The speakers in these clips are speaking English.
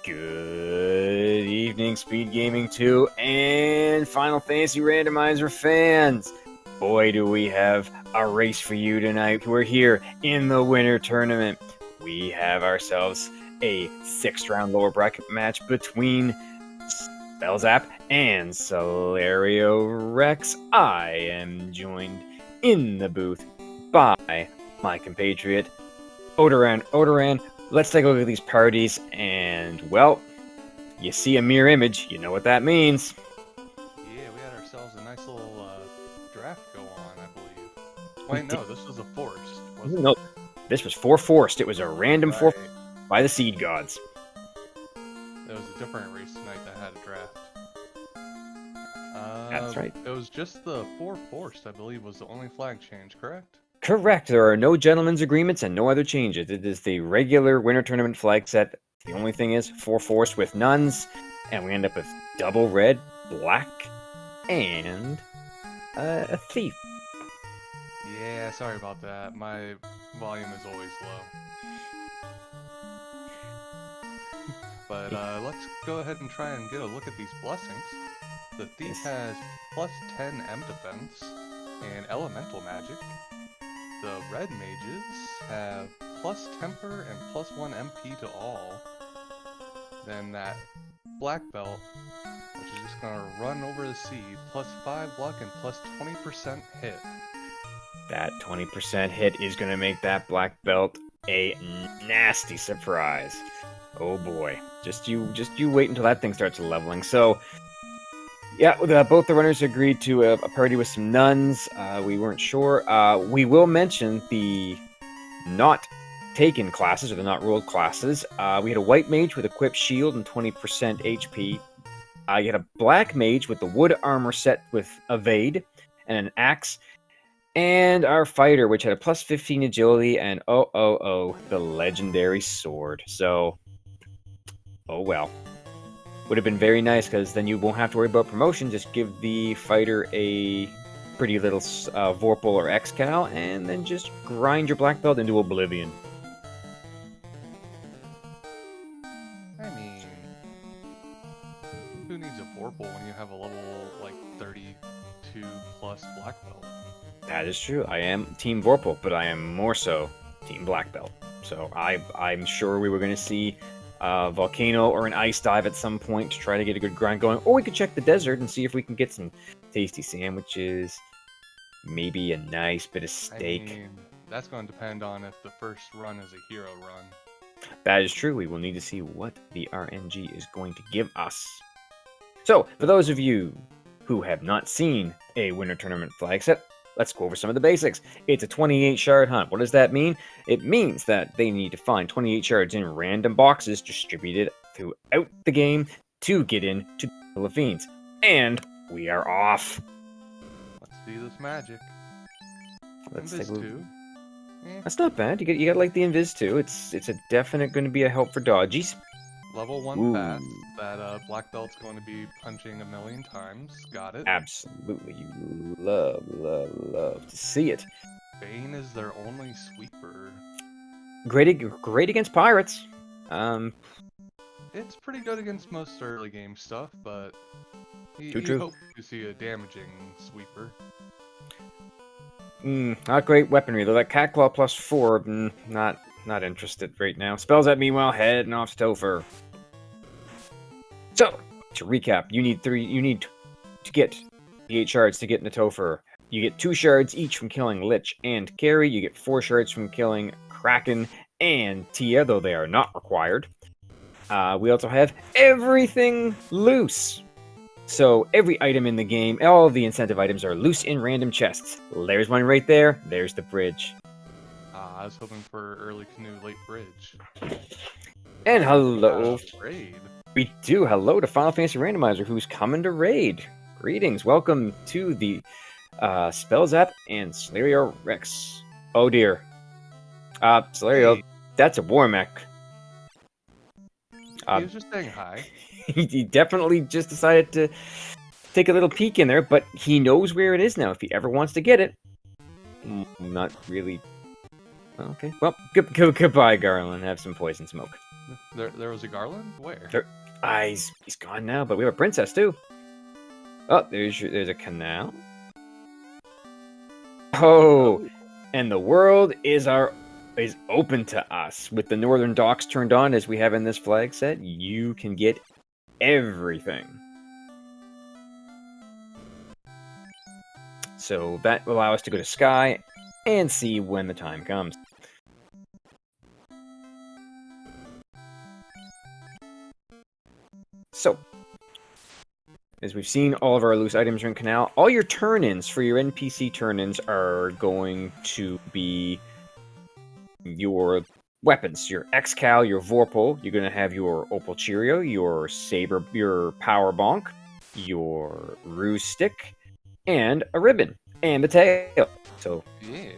Good evening, Speed Gaming 2 and Final Fantasy Randomizer fans. Boy, do we have a race for you tonight. We're here in the winter tournament. We have ourselves a 6th round lower bracket match between Spellzapp and Solariorex. I am joined in the booth by my compatriot, Odoran. Let's take a look at these parties, and, well, you see a mirror image. You know what that means. Yeah, we had ourselves a nice little draft go on, I believe. Wait, no, this was a forced, wasn't No, it? this was forced. It was a random Right. force by the Seed Gods. There was a different race tonight that had a draft. That's right. It was just the 4 forced, I believe, was the only flag change, correct? Correct. There are no gentlemen's agreements and no other changes. It is the regular winter tournament flag set. The only thing is 4 forced with nuns, and we end up with double red, black, and a thief. Yeah, sorry about that. My volume is always low. But let's go ahead and try and get a look at these blessings. The thief has plus 10 M defense and elemental magic. The red mages have plus temper and plus 1 MP to all. Then that black belt, which is just gonna run over the sea, plus 5 luck and plus 20% hit. That 20% hit is going to make that black belt a nasty surprise. Oh boy. Just you wait until that thing starts leveling. So, yeah, both the runners agreed to a party with some nuns. We weren't sure. We will mention the not taken classes, or the not ruled classes. We had a white mage with equipped shield and 20% HP. You had a black mage with the wood armor set with evade and an axe. And our fighter, which had a plus 15 agility and the legendary sword. So, oh well. Would have been very nice, because then you won't have to worry about promotion. Just give the fighter a pretty little Vorpal or Excal, and then just grind your black belt into oblivion. I mean, who needs a Vorpal when you have a level like 32 plus black belt? That is true. I am Team Vorpal, but I am more so Team Black Belt. So I'm sure we were going to see a volcano or an ice dive at some point to try to get a good grind going. Or we could check the desert and see if we can get some tasty sandwiches. Maybe a nice bit of steak. I mean, that's going to depend on if the first run is a hero run. That is true. We will need to see what the RNG is going to give us. So, for those of you who have not seen a Winter Tournament flag set, let's go over some of the basics. It's a 28 shard hunt. What does that mean? It means that they need to find 28 shards in random boxes distributed throughout the game to get into the Fiends. And we are off. Let's see this magic. Let's Invis take a look. 2. That's not bad. You got like the Invis 2. It's a definite going to be a help for dodgies. Level 1 Ooh. pass. That black belt's going to be punching a million times. Got it. Absolutely. You love to see it. Bane is their only sweeper. Great against pirates. It's pretty good against most early game stuff, but you True. hope to see a damaging sweeper. Not great weaponry though. That cat claw plus 4. Not interested right now. Spellzapp, meanwhile, heading off to Topher. So, to recap, you need to get the 8 shards to get into Topher. You get 2 shards each from killing Lich and Carry. You get 4 shards from killing Kraken and Tia, though they are not required. We also have everything loose. So every item in the game, all of the incentive items are loose in random chests. There's one right there. There's the bridge. I was hoping for early canoe, late bridge. And hello. Raid. We do. Hello to Final Fantasy Randomizer, who's coming to raid. Greetings. Welcome to the Spellzapp and Solariorex. Oh dear. Solario, Hey. that's a war mech. He was just saying hi. He definitely just decided to take a little peek in there, but he knows where it is now if he ever wants to get it. Not really. Okay. Well, goodbye, Garland. Have some poison smoke. There was a garland? Where? He's gone now, but we have a princess too. Oh, there's a canal. Oh, and the world is open to us. With the northern docks turned on, as we have in this flag set, you can get everything. So that will allow us to go to Sky and see when the time comes. So, as we've seen all of our loose items are in Canal, all your turn-ins for your NPC turn-ins are going to be your weapons, your Excal, your Vorpal. You're going to have your Opal Cheerio, your Saber, your Power Bonk, your Ruse Stick, and a ribbon, and a tail. So, yeah.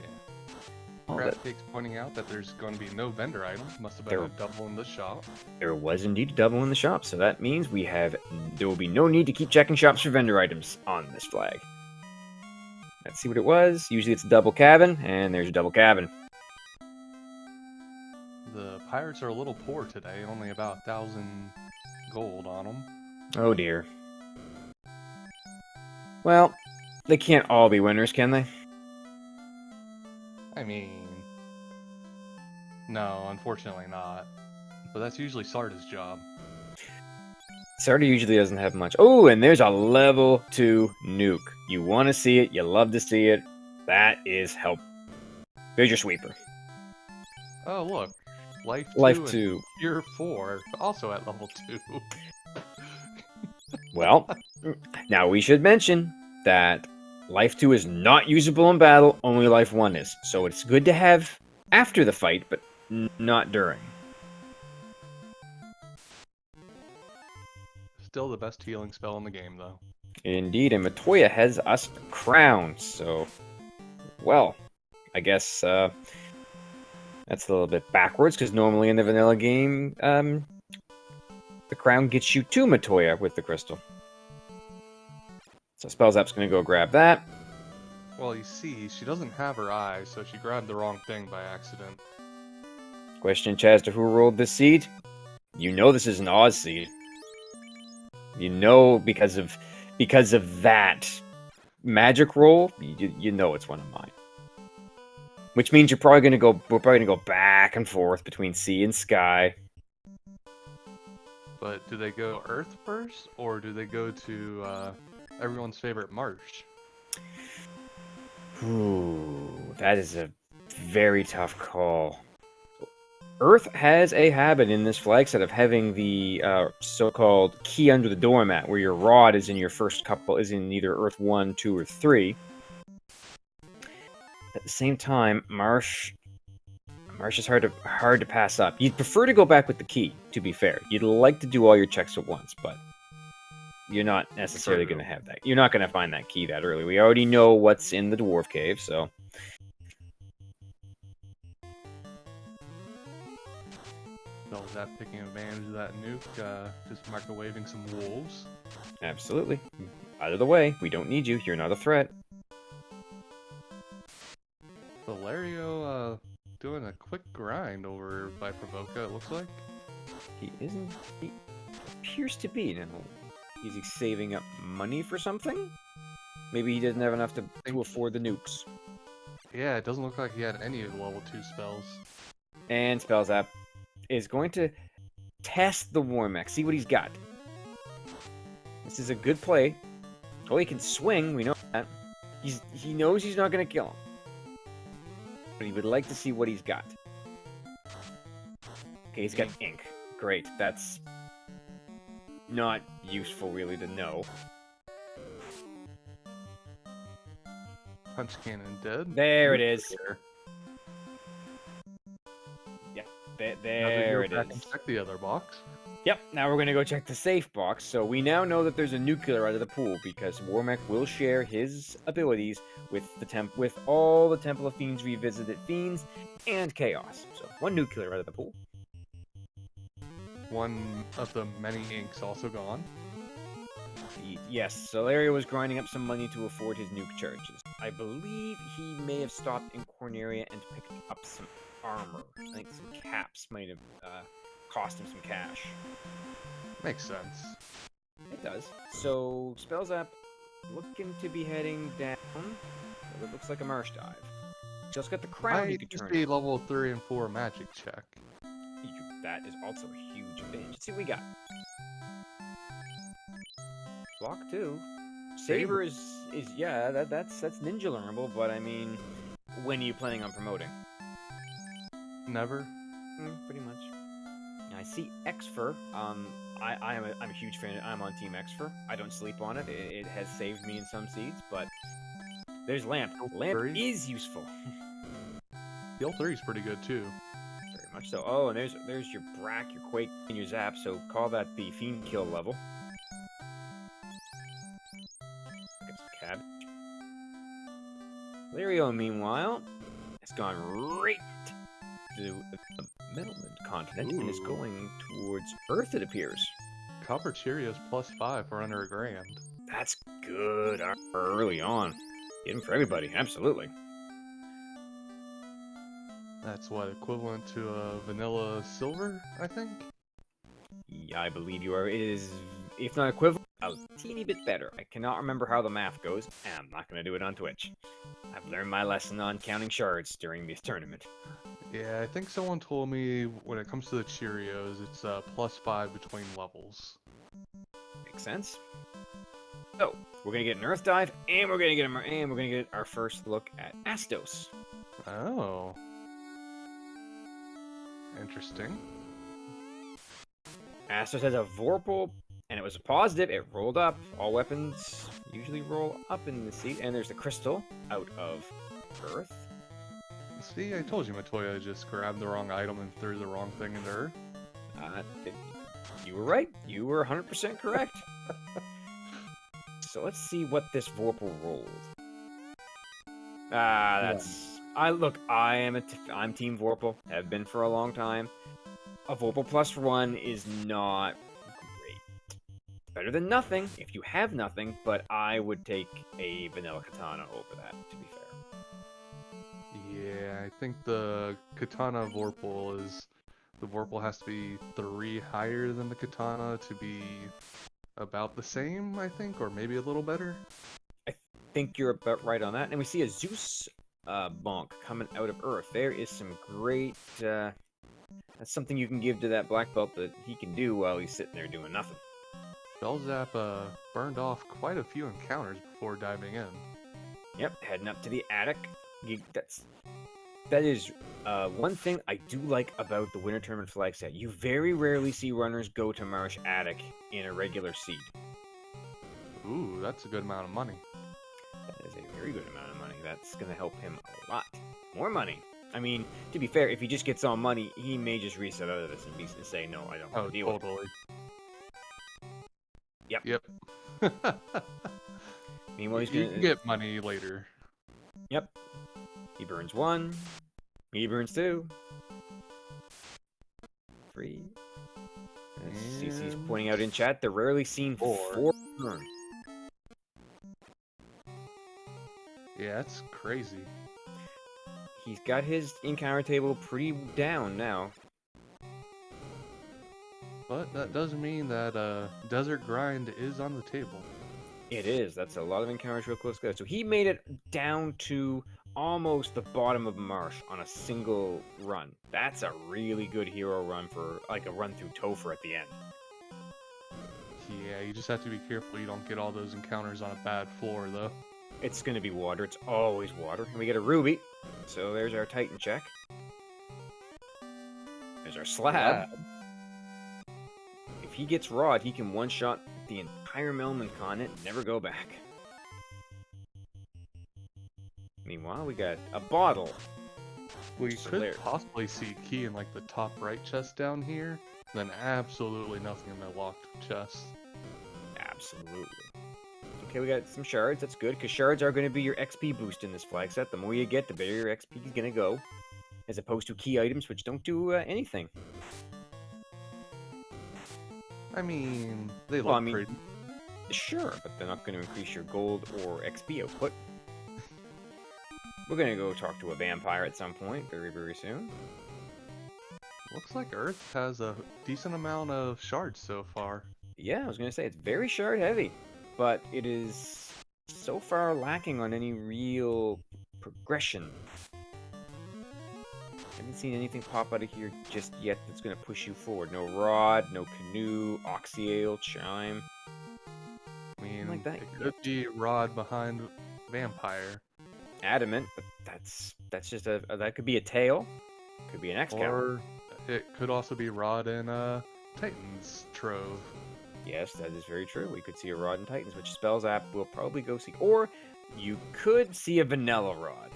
Craftcake's pointing out that there's going to be no vendor items. Must have been a double in the shop. There was indeed a double in the shop, so that means there will be no need to keep checking shops for vendor items on this flag. Let's see what it was. Usually it's a double cabin, and there's a double cabin. The pirates are a little poor today, only about 1,000 gold on them. Oh dear. Well, they can't all be winners, can they? I mean, no, unfortunately not. But that's usually Sarda's job. Sarda usually doesn't have much. Oh, and there's a level 2 nuke. You want to see it, you love to see it. That is help. There's your sweeper. Oh, look. Life 2 and Year 4, also at level 2. Well, now we should mention that Life 2 is not usable in battle, only Life 1 is. So it's good to have after the fight, but not during. Still the best healing spell in the game, though. Indeed, and Matoya has us crowned, so... Well, I guess that's a little bit backwards, because normally in the vanilla game, the crown gets you to Matoya with the crystal. So Spellzapp's going to go grab that. Well, you see, she doesn't have her eyes, so she grabbed the wrong thing by accident. Question, Chaz, to who rolled this seed? You know this is an Oz seed. You know because of that magic roll, you know it's one of mine. Which means we're probably gonna go back and forth between sea and sky. But do they go Earth first, or do they go to everyone's favorite marsh? Ooh, that is a very tough call. Earth has a habit in this flag set of having the so-called key under the doormat, where your rod is in your first couple, is in either Earth 1, 2, or 3. At the same time, Marsh is hard to pass up. You'd prefer to go back with the key, to be fair. You'd like to do all your checks at once, but you're not necessarily going to have that. You're not going to find that key that early. We already know what's in the dwarf cave, so... Spellzapp taking advantage of that nuke, just microwaving some wolves. Absolutely. Out of the way. We don't need you. You're not a threat. Solario, doing a quick grind over by Provoca, it looks like. He isn't... He appears to be now. Is he saving up money for something? Maybe he doesn't have enough to afford the nukes. Yeah, it doesn't look like he had any of the level 2 spells. And Spellzapp is going to test the Warmech, see what he's got. This is a good play. Oh, he can swing, we know that. He knows he's not going to kill him. But he would like to see what he's got. Okay, he's got ink. Great, that's not useful really to know. Punch cannon dead. There it is. Yeah, there it is. And check the other box. Yep, now we're going to go check the safe box. So we now know that there's a nuclear out of the pool, because Warmech will share his abilities with with all the Temple of Fiends Revisited Fiends and Chaos. So one nuclear out of the pool. One of the many inks also gone. Yes, Solario was grinding up some money to afford his nuke charges. I believe he may have stopped in Corneria and picked up some armor. I think some caps might have cost him some cash. Makes sense. It does. So, Spellzapp looking to be heading down. Well, it looks like a marsh dive. Just got the crown he Might could just turn be in. level 3 and 4 magic check. That is also a huge advantage. Let's see what we got. Block 2. Saber is yeah, that's ninja learnable, but I mean, when are you planning on promoting? Never. Pretty much. I see Xfer. I'm a huge fan. I'm on Team Xfer. I don't sleep on it. It has saved me in some seeds, but there's Lamp. Lamp is useful. Skill 3 is pretty good too. Very much so. Oh, and there's your Brack, your Quake, and your Zap. So call that the Fiend Kill level. Get some cabbage. Lario, meanwhile, has gone right to the Middleland continent and is going towards Earth, it appears. Copper Cheerios +5 for under $1,000. That's good early on. Get him for everybody, absolutely. That's what, equivalent to a vanilla silver, I think? Yeah, I believe you are. It is, if not equivalent, a teeny bit better. I cannot remember how the math goes, and I'm not going to do it on Twitch. I've learned my lesson on counting shards during this tournament. Yeah, I think someone told me when it comes to the Cheerios, it's +5 between levels. Makes sense. So, we're going to get an Earth Dive, and we're going to get our first look at Astos. Oh. Interesting. Astos has a Vorpal, and it was a positive. It rolled up. All weapons usually roll up in the seat. And there's the crystal out of Earth. See, I told you Matoya just grabbed the wrong item and threw the wrong thing into Earth. You were right. You were 100% correct. So let's see what this Vorpal rolled. That's... I'm Team Vorpal. Have been for a long time. A Vorpal +1 is not great. Better than nothing, if you have nothing, but I would take a Vanilla Katana over that, to be fair. Yeah, I think the Katana Vorpal is... The Vorpal has to be 3 higher than the Katana to be about the same, I think, or maybe a little better. I think you're about right on that. And we see a Zeus bonk coming out of Earth. There is some great... that's something you can give to that black belt that he can do while he's sitting there doing nothing. Spellzapp burned off quite a few encounters before diving in. Yep, heading up to the attic. That is one thing I do like about the Winter Tournament flag set. You very rarely see runners go to Marsh Attic in a regular seed. Ooh, that's a good amount of money. That is a very good amount of money. That's going to help him a lot. More money. I mean, to be fair, if he just gets all money, he may just reset out of this and say, no, I don't want to deal with it. Yep. Meanwhile, he's You can get money later. Yep. He burns 1. He burns 2. 3. CC's pointing out in chat, the rarely seen 4 burn. Yeah, that's crazy. He's got his encounter table pretty down now. But that does mean that Desert Grind is on the table. It is. That's a lot of encounters real close together. So he made it down to almost the bottom of Marsh on a single run. That's a really good hero run for, like, a run through Topher at the end. Yeah, you just have to be careful you don't get all those encounters on a bad floor, though. It's going to be water. It's always water. And we get a ruby. So there's our Titan check. There's our slab. If he gets Rod, he can one-shot the entire Melman continent and never go back. Meanwhile, we got a bottle. We could possibly see key in like the top right chest down here, then absolutely nothing in the locked chest. Absolutely. Okay, we got some shards. That's good, because shards are going to be your XP boost in this flag set. The more you get, the better your XP is going to go, as opposed to key items, which don't do anything. I mean, they look pretty. Sure, but they're not going to increase your gold or XP output. We're going to go talk to a vampire at some point, very, very soon. Looks like Earth has a decent amount of shards so far. Yeah, I was gonna say it's very shard heavy, but it is so far lacking on any real progression. Haven't seen anything pop out of here just yet that's gonna push you forward. No rod, no canoe, oxyale, chime. I mean, Like that it yet. could be Rod behind Vampire, Adamant, but that's just that could be a tail, could be an Excalibur. or it could also be Rod and Titan's Trove. Yes, that is very true. We could see a Rod and Titans, which Spellzapp will probably go see. Or you could see a Vanilla Rod.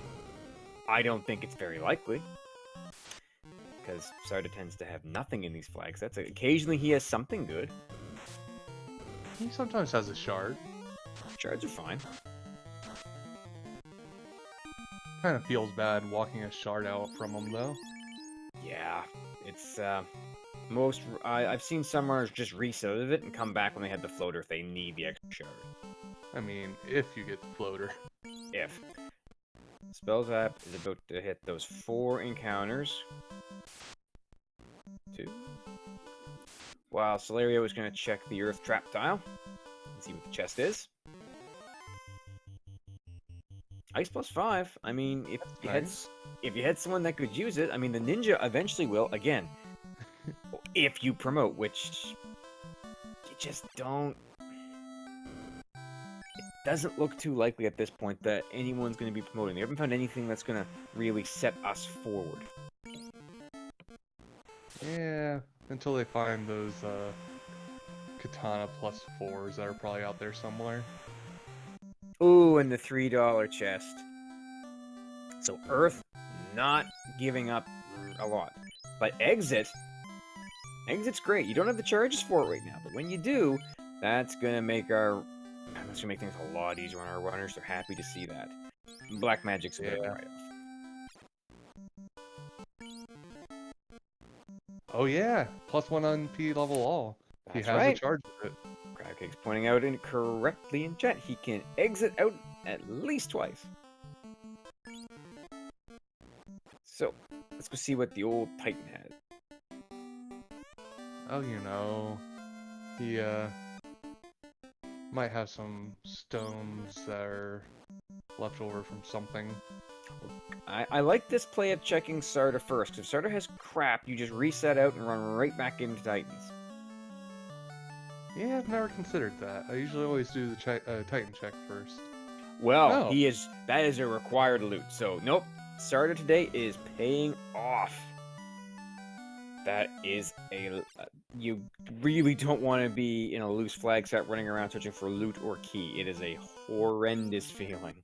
I don't think it's very likely, because Sarda tends to have nothing in these flags. Occasionally he has something good. He sometimes has a shard. Shards are fine. Kind of feels bad walking a shard out from him though. Yeah, it's I've seen some runners just reset it and come back when they have the floater if they need the extra shard. I mean, if you get the floater. If Spellzapp is about to hit those 4 encounters. 2. While Solario is going to check the Earth Trap tile and see what the chest is. Ice +5. I mean, if you had someone that could use it, I mean, the ninja eventually will. Again, if you promote, which you just don't. It doesn't look too likely at this point that anyone's going to be promoting. They haven't found anything that's going to really set us forward. Yeah, until they find those katana +4s that are probably out there somewhere. Ooh, and the $3 chest. So Earth not giving up a lot. But Exit's great. You don't have the charges for it right now, but when you do, that's gonna make things a lot easier on our runners. They're happy to see that. Black Magic's a bit of a write-off. Oh yeah, +1 on P level all. That's He has right. a charge with it. Crabcake's pointing out incorrectly in chat. He can exit out at least twice. So, let's go see what the old Titan has. Oh, you know, he might have some stones that are left over from something. I like this play of checking Sarda first, because if Sarda has crap, you just reset out and run right back into Titans. Yeah, I've never considered that. I usually always do the Titan check first. Well, No. that is a required loot, so nope. Sarda today is paying off. That is you really don't want to be in a loose flag set running around searching for loot or key. It is a horrendous feeling.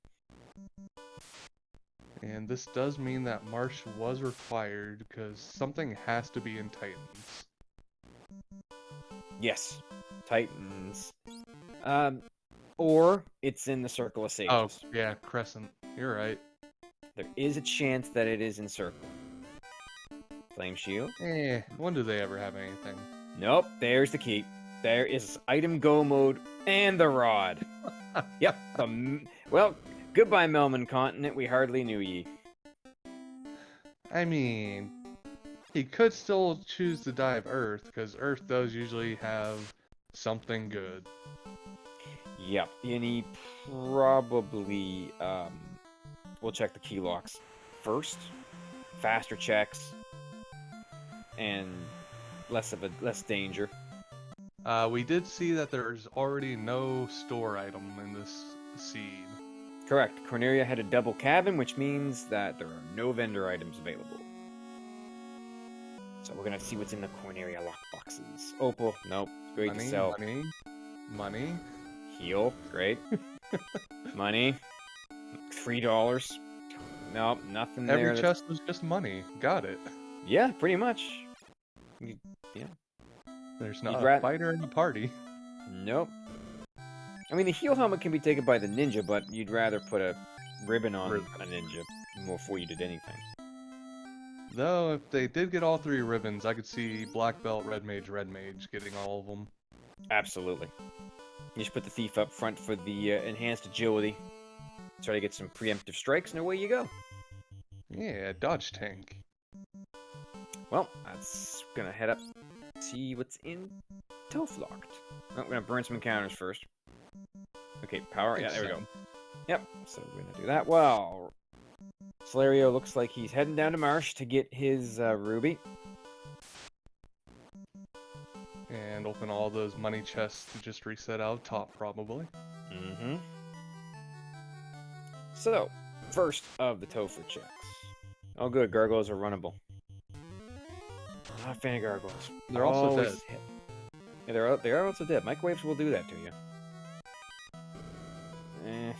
And this does mean that Marsh was required because something has to be in Titans. Yes, Titans. Or it's in the Circle of Sages. Oh, yeah, Crescent. You're right. There is a chance that it is in Circle. Flame Shield. When do they ever have anything? Nope, there's the key. There is item go mode and the rod. Yep. Well, goodbye, Melman Continent. We hardly knew ye. I mean, he could still choose to dive Earth, because Earth does usually have something good. Yep, and he probably will check the key locks first. Faster checks and less danger. We did see that there's already no store item in this seed. Correct. Corneria had a double cabin, which means that there are no vendor items available. So we're gonna see what's in the Corneria lockboxes. Opal, nope. Great to sell. Money. Heal, great. Money. $3. Nope, nothing there. Every chest was just money. Got it. Yeah, pretty much. Yeah. There's not a fighter in the party. Nope. I mean, the heal helmet can be taken by the ninja, but you'd rather put a ribbon on a ninja before you did anything. Though, if they did get all 3 ribbons, I could see Black Belt, Red Mage getting all of them. Absolutely. You just put the thief up front for the enhanced agility. Try to get some preemptive strikes, and away you go. Yeah, dodge tank. Well, that's gonna head up, see what's in Toflocked. Oh, we're gonna burn some encounters first. Okay, power. Yeah, there we go. Yep. So we're gonna do that. Well, Solario looks like he's heading down to Marsh to get his ruby. And open all those money chests to just reset out top, probably. Mm-hmm. So, first of the Topher checks. Oh, good. Gargoyles are runnable. Not a fan of gargoyles. They're also Always dead. hit. Yeah, they are also dead. Microwaves will do that to you.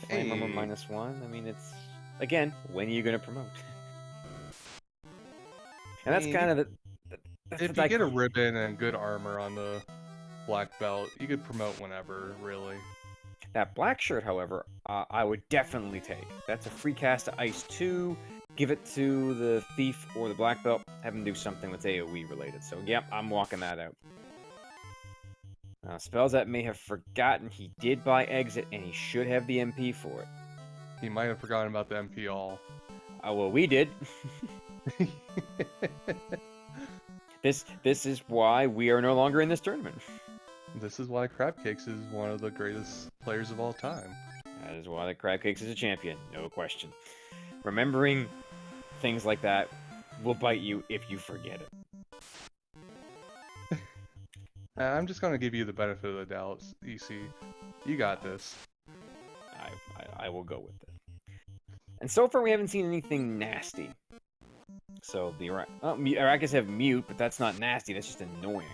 Flame armor Hey. -1. I mean, it's again, when are you gonna promote? And that's kind of that's If the you get a dichotomy. ribbon and good armor on the black belt, you could promote whenever, really. That black shirt, however, I would definitely take. That's a free cast to Ice 2. Give it to the Thief or the Black Belt. Have him do something that's AoE related. So, yep, I'm walking that out. Spellzapp may have forgotten he did buy Exit, and he should have the MP for it. He might have forgotten about the MP all. Well, we did. This is why we are no longer in this tournament. This is why Crabcakes is one of the greatest players of all time. That is why the Crabcakes is a champion, no question. Remembering things like that will bite you if you forget it. I'm just gonna give you the benefit of the doubt, EC. You got this. I will go with it. And so far we haven't seen anything nasty. So the Arrakis have mute, but that's not nasty, that's just annoying.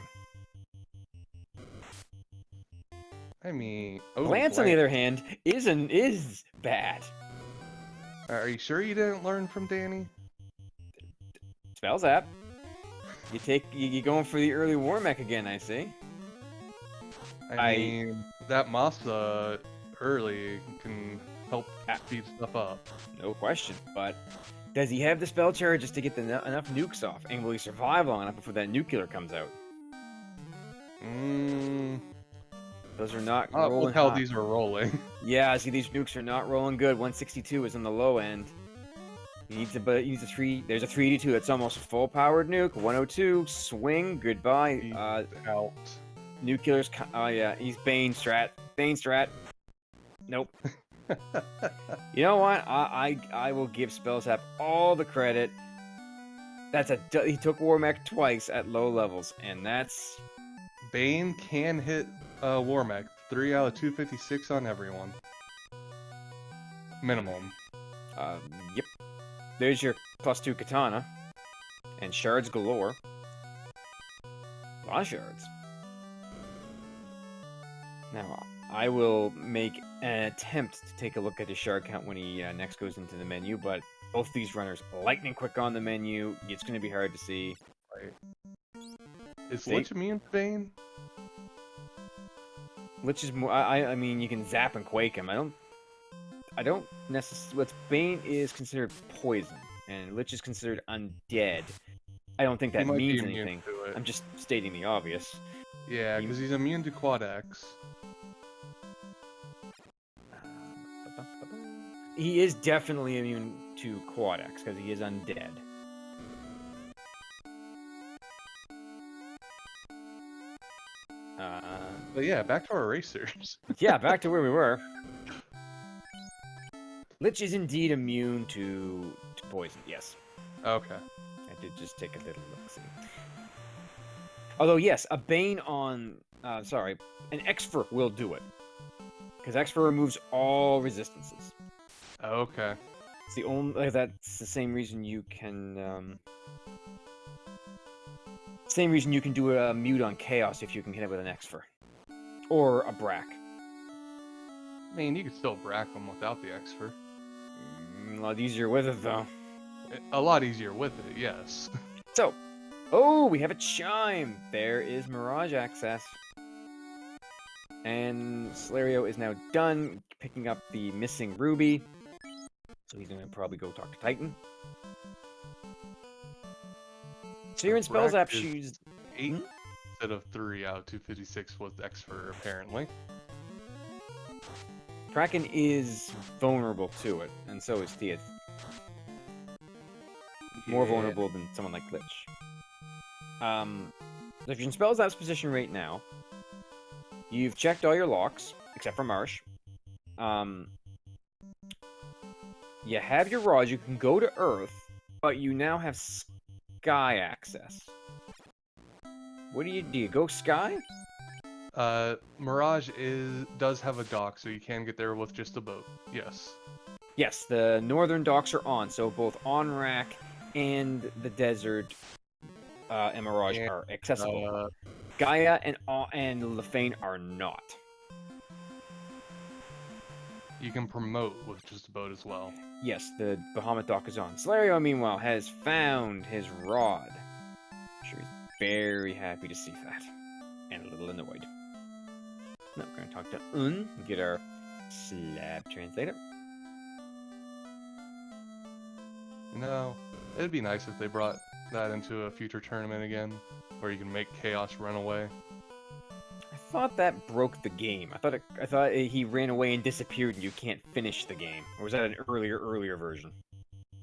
I mean, Glance, on the other hand, is bad. Are you sure you didn't learn from Danny? Spellzapp. You going for the early war mech again, I see. I mean, that Masa early can help speed stuff up. No question, but does he have the spell charges to get enough nukes off? And will he survive long enough before that nuclear comes out? Those are not rolling. Look how these are rolling. Yeah, see, these nukes are not rolling good. 162 is on the low end. He needs a 3. There's a 382. That's almost a full powered nuke. 102. Swing. Goodbye. He's out. Nuclear's. Oh yeah, he's Bane strat. Bane strat. Nope. You know what? I will give Spellzapp all the credit. He took Warmech twice at low levels, and that's. Bane can hit Warmech 3 out of 256 on everyone. Minimum. Yep. There's your +2 katana. And shards galore. A lot of shards. Now, I will make an attempt to take a look at his shard count when he next goes into the menu, but both these runners lightning quick on the menu. It's going to be hard to see. Right. Is Lich immune to Bane? Lich is more. I mean, you can zap and quake him. I don't necessarily. What's Bane is considered poison, and Lich is considered undead. I don't think that means anything. I'm just stating the obvious. Yeah, because he's immune to Quad X. He is definitely immune to Quad X because he is undead. But yeah, back to our racers. Yeah, back to where we were. Lich is indeed immune to poison, yes. Okay. I did just take a little look-see. Although, yes, a Bane on... an Exfer will do it. Because Exfer removes all resistances. Okay. It's the only... that's the same reason you can... same reason you can do a mute on Chaos if you can hit it with an Exfer. Or a Brack. I mean, you could still brack them without the Exfer. A lot easier with it, though. A lot easier with it, yes. So, oh, we have a chime. There is Mirage access. And Solario is now done picking up the missing ruby. So he's going to probably go talk to Titan. So you're in Spellzapp shoes. 8 instead of 3 out of 256 was Exfer, apparently. Kraken is vulnerable to it, and so is Theath. More vulnerable than someone like Lich. So if you're in Spellzapp's position right now, you've checked all your locks, except for Marsh. You have your rods, you can go to Earth, but you now have Sky access. What do? You go Sky? Mirage does have a dock, so you can get there with just a boat. Yes. Yes, the northern docks are on, so both Onrak and the desert and Mirage And, are accessible. Gaia and Lefane are not. You can promote with just a boat as well. Yes, the Bahamut dock is on. Solario, meanwhile, has found his rod. I'm sure he's very happy to see that. And a little annoyed. Now we're going to talk to and get our slab translator. No, it'd be nice if they brought that into a future tournament again, where you can make Chaos run away. I thought that broke the game. I thought he ran away and disappeared and you can't finish the game. Or was that an earlier version?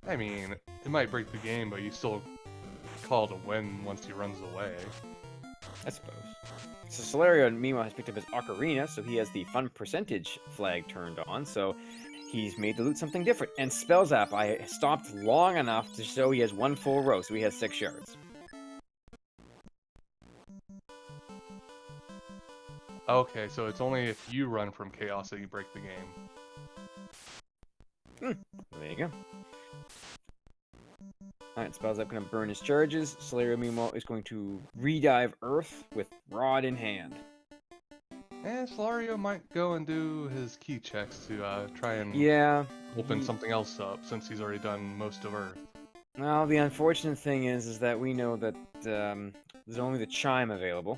I mean, it might break the game, but you still call it a win once he runs away. I suppose. So Solario, meanwhile, has picked up his Ocarina, so he has the fun percentage flag turned on, so he's made the loot something different. And Spellzapp, I stopped long enough to show he has one full row, so he has 6 shards. Okay, so it's only if you run from Chaos that you break the game. There you go. Alright, Spellzapp going to burn his charges. Solario, meanwhile, is going to redive Earth with Rod in hand. And Solario might go and do his key checks to try and open something else up, since he's already done most of Earth. Well, the unfortunate thing is that we know that there's only the chime available.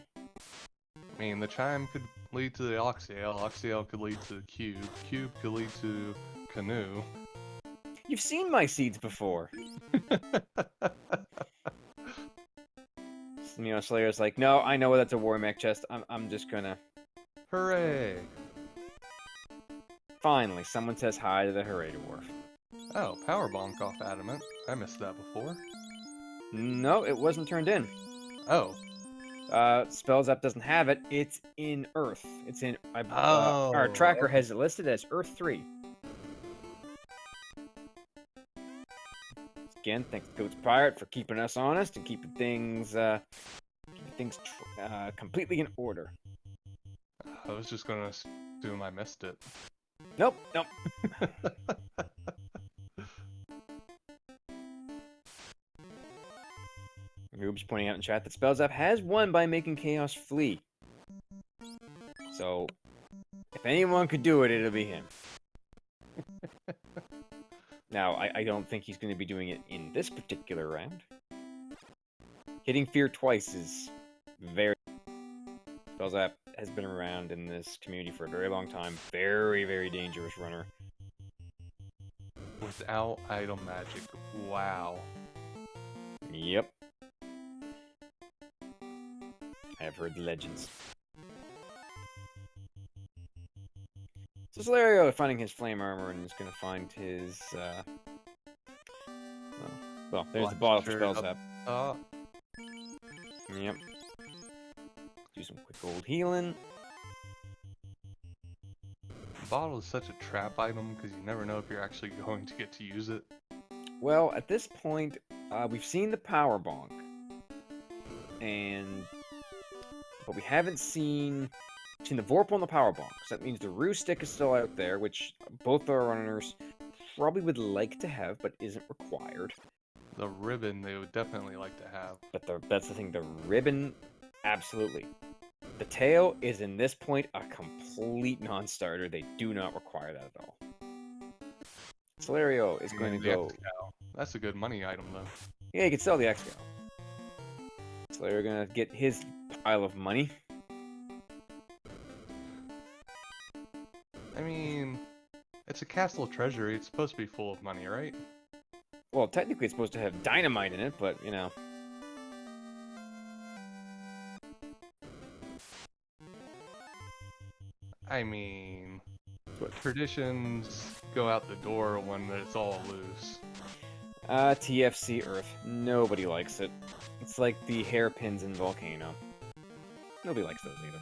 I mean, the chime could lead to the Oxyale, Oxyale could lead to the cube, cube could lead to canoe. You've seen my seeds before. You know, Slayer's like, no, I know that's a war mech chest. I'm just gonna. Hooray! Finally, someone says hi to the Hooray Dwarf. Oh, power bonk off Adamant. I missed that before. No, it wasn't turned in. Oh. Spellzapp doesn't have it. It's in Earth. It's in. Our tracker has it listed as Earth 3. Again, thanks to Goat's Pirate for keeping us honest and keeping things completely in order. I was just gonna assume I missed it. Nope. Rube's pointing out in chat that Spellzapp has won by making Chaos flee. So, if anyone could do it, it'll be him. Now, I don't think he's going to be doing it in this particular round. Hitting Fear twice is very... Spellzapp has been around in this community for a very long time. Very, very dangerous runner. Without item magic. Wow. Yep. I have heard the legends. So Solario finding his flame armor and is going to find his, well, there's the bottle for Spellzapp. Yep. Do some quick old healing. Bottle is such a trap item because you never know if you're actually going to get to use it. Well, at this point, we've seen the power bonk, but we haven't seen the Vorpal and the power bonk. So that means the Roo stick is still out there, which both our runners probably would like to have, but isn't required. The ribbon they would definitely like to have. But that's the thing, the ribbon, absolutely. The tail is, in this point, a complete non-starter. They do not require that at all. Solario is going to go... That's a good money item, though. Yeah, you can sell the X-Cow. Solario going to get his pile of money. I mean, it's a castle treasury. It's supposed to be full of money, right? Well, technically it's supposed to have dynamite in it, but, you know. I mean, traditions go out the door when it's all loose. TFC Earth. Nobody likes it. It's like the hairpins in Volcano. Nobody likes those either.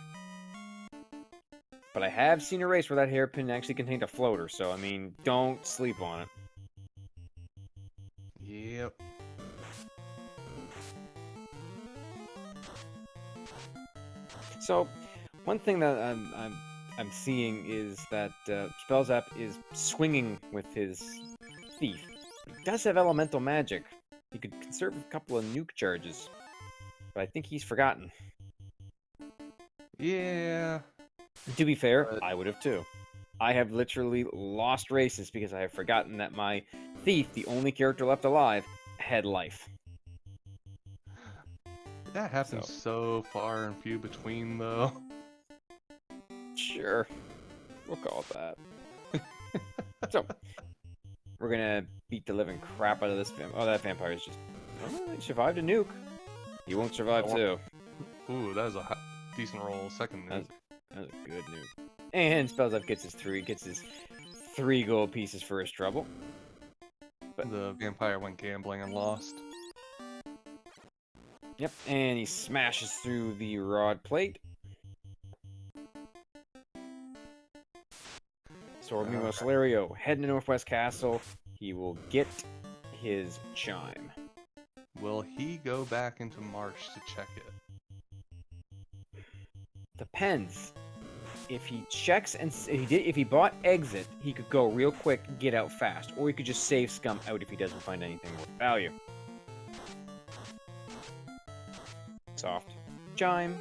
But I have seen a race where that hairpin actually contained a floater, so I mean, don't sleep on it. Yep. So, one thing that I'm seeing is that Spellzapp is swinging with his thief. He does have elemental magic. He could conserve a couple of nuke charges, but I think he's forgotten. Yeah. To be fair, But I would have too. I have literally lost races because I have forgotten that my thief, the only character left alive, had life. that happens so far and few between, though. Sure, we'll call it that. So, we're gonna beat the living crap out of this vampire. Oh, that vampire is just... Oh, he survived a nuke. He won't survive too. Ooh, that was a decent roll. Second nuke. That was a good nuke. And Spellzapp gets his three gold pieces for his trouble. But the vampire went gambling and lost. Yep, and he smashes through the rod plate. So meanwhile, Solario heading to Northwest Castle. He will get his chime. Will he go back into Marsh to check it? Depends. If he checks and if he bought exit, he could go real quick, get out fast, or he could just save scum out if he doesn't find anything worth value. Soft chime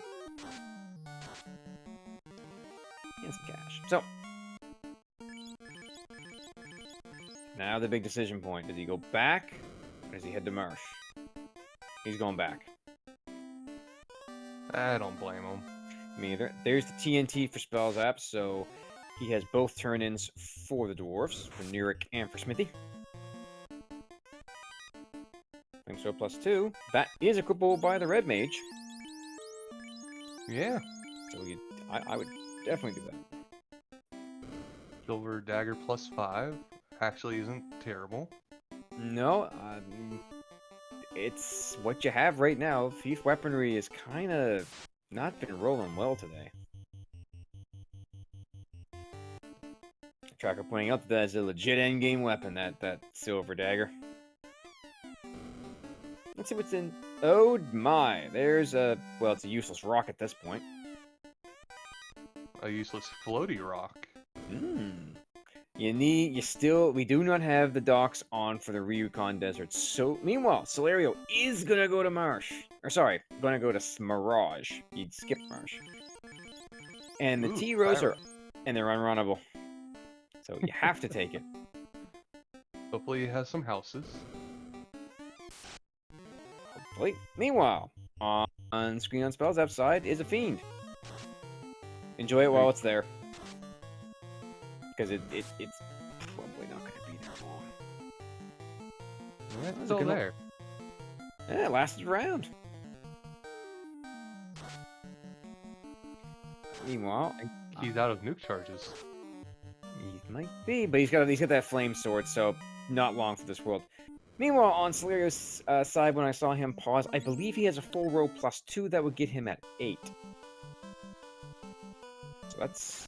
and some cash. So now the big decision point: does he go back, or does he head to Marsh? He's going back. I don't blame him. Me either. There's the TNT for Spellzapp, so he has both turn-ins for the dwarves, for Nuric and for Smithy. Think so +2. That is equipable by the red mage. Yeah. So I would definitely do that. Silver dagger +5 actually isn't terrible. No, it's what you have right now. Thief weaponry is kind of not been rolling well today. Tracker pointing out that that's a legit endgame weapon, that silver dagger. Let's see what's in... Oh my, there's a... Well, it's a useless rock at this point. A useless floaty rock. We do not have the docks on for the Ryukon Desert. So, meanwhile, Solario is gonna go to Marsh. Or sorry, gonna go to Mirage. You'd skip Marsh. And the T-Rows are... And they're unrunnable. So you have to take it. Hopefully he has some houses. Hopefully. Meanwhile, on screen on Spellzapp's side is a Fiend. Enjoy it while it's there. Because it's probably not going to be there long. Yeah, it's still there. Yeah, it lasted around. Meanwhile, he's out of nuke charges. He might be, but he's got that flame sword, so not long for this world. Meanwhile, on Solario's side, when I saw him pause, I believe he has a full row +2 that would get him at 8. So that's...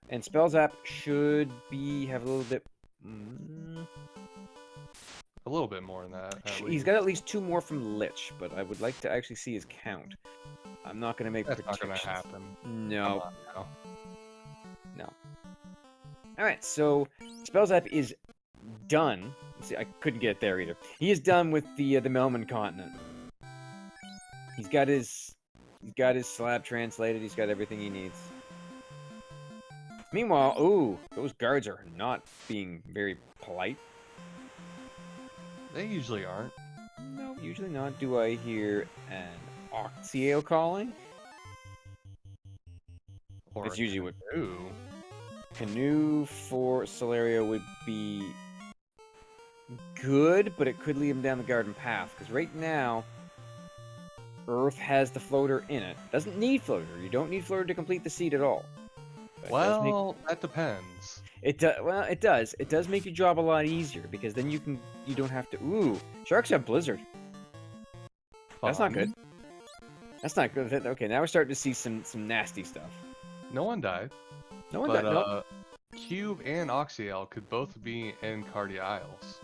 And Spellzapp should have a little bit... A little bit more than that. He's got at least 2 more from Lich, but I would like to actually see his count. I'm not going to make That's not going to happen. No. No. Alright, so Spellzapp is done. Let's see, I couldn't get it there either. He is done with the Melman continent. He's got his slab translated. He's got everything he needs. Meanwhile, ooh, those guards are not being very polite. They usually aren't. No, usually not. Do I hear an Octio calling? Or it's usually what... Ooh. Canoe for Solario would be good, but it could lead him down the garden path. Because right now, Earth has the floater in it. Doesn't need floater. You don't need floater to complete the seed at all. Well, that depends. Well, it does. It does make your job a lot easier because then you don't have to. Ooh, sharks have blizzard. That's not good. That's not good. Okay, now we're starting to see some nasty stuff. No one died, No one but died. No. Cube and Oxyale could both be in Cardia Isles.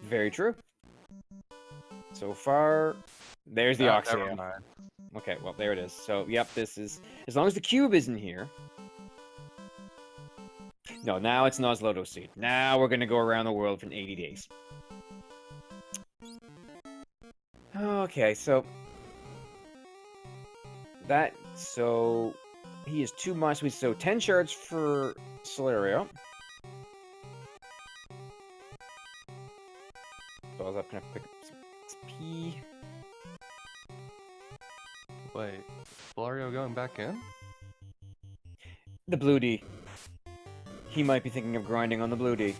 Very true. So far, there's the Never Oxyale. mind. Okay, well, there it is. So, yep, this is... As long as the cube isn't here... No, now it's Nuzlocke Seed. Now we're going to go around the world for 80 days. Okay, so... So... He is too much. So, 10 shards for Solario. So I was going to pick up some XP. Wait, Solario going back in? The Blue D. He might be thinking of grinding on the Blue D.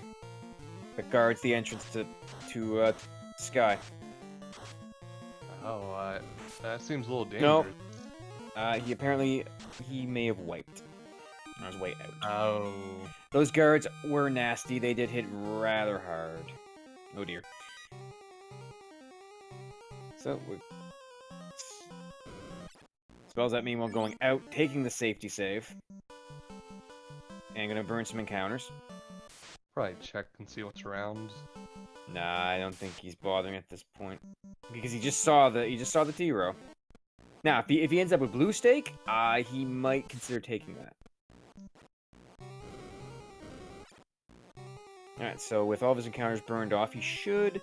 That guards the entrance to Sky. Oh, that seems a little dangerous. Nope. He may have wiped. On his way out. Oh. Those guards were nasty. They did hit rather hard. Oh dear. So, Spellzapp meanwhile going out, taking the safety save. And gonna burn some encounters. Probably check and see what's around. Nah, I don't think he's bothering at this point. Because he just saw the T-Row. Now, if he ends up with blue stake, he might consider taking that. Alright, so with all of his encounters burned off, he should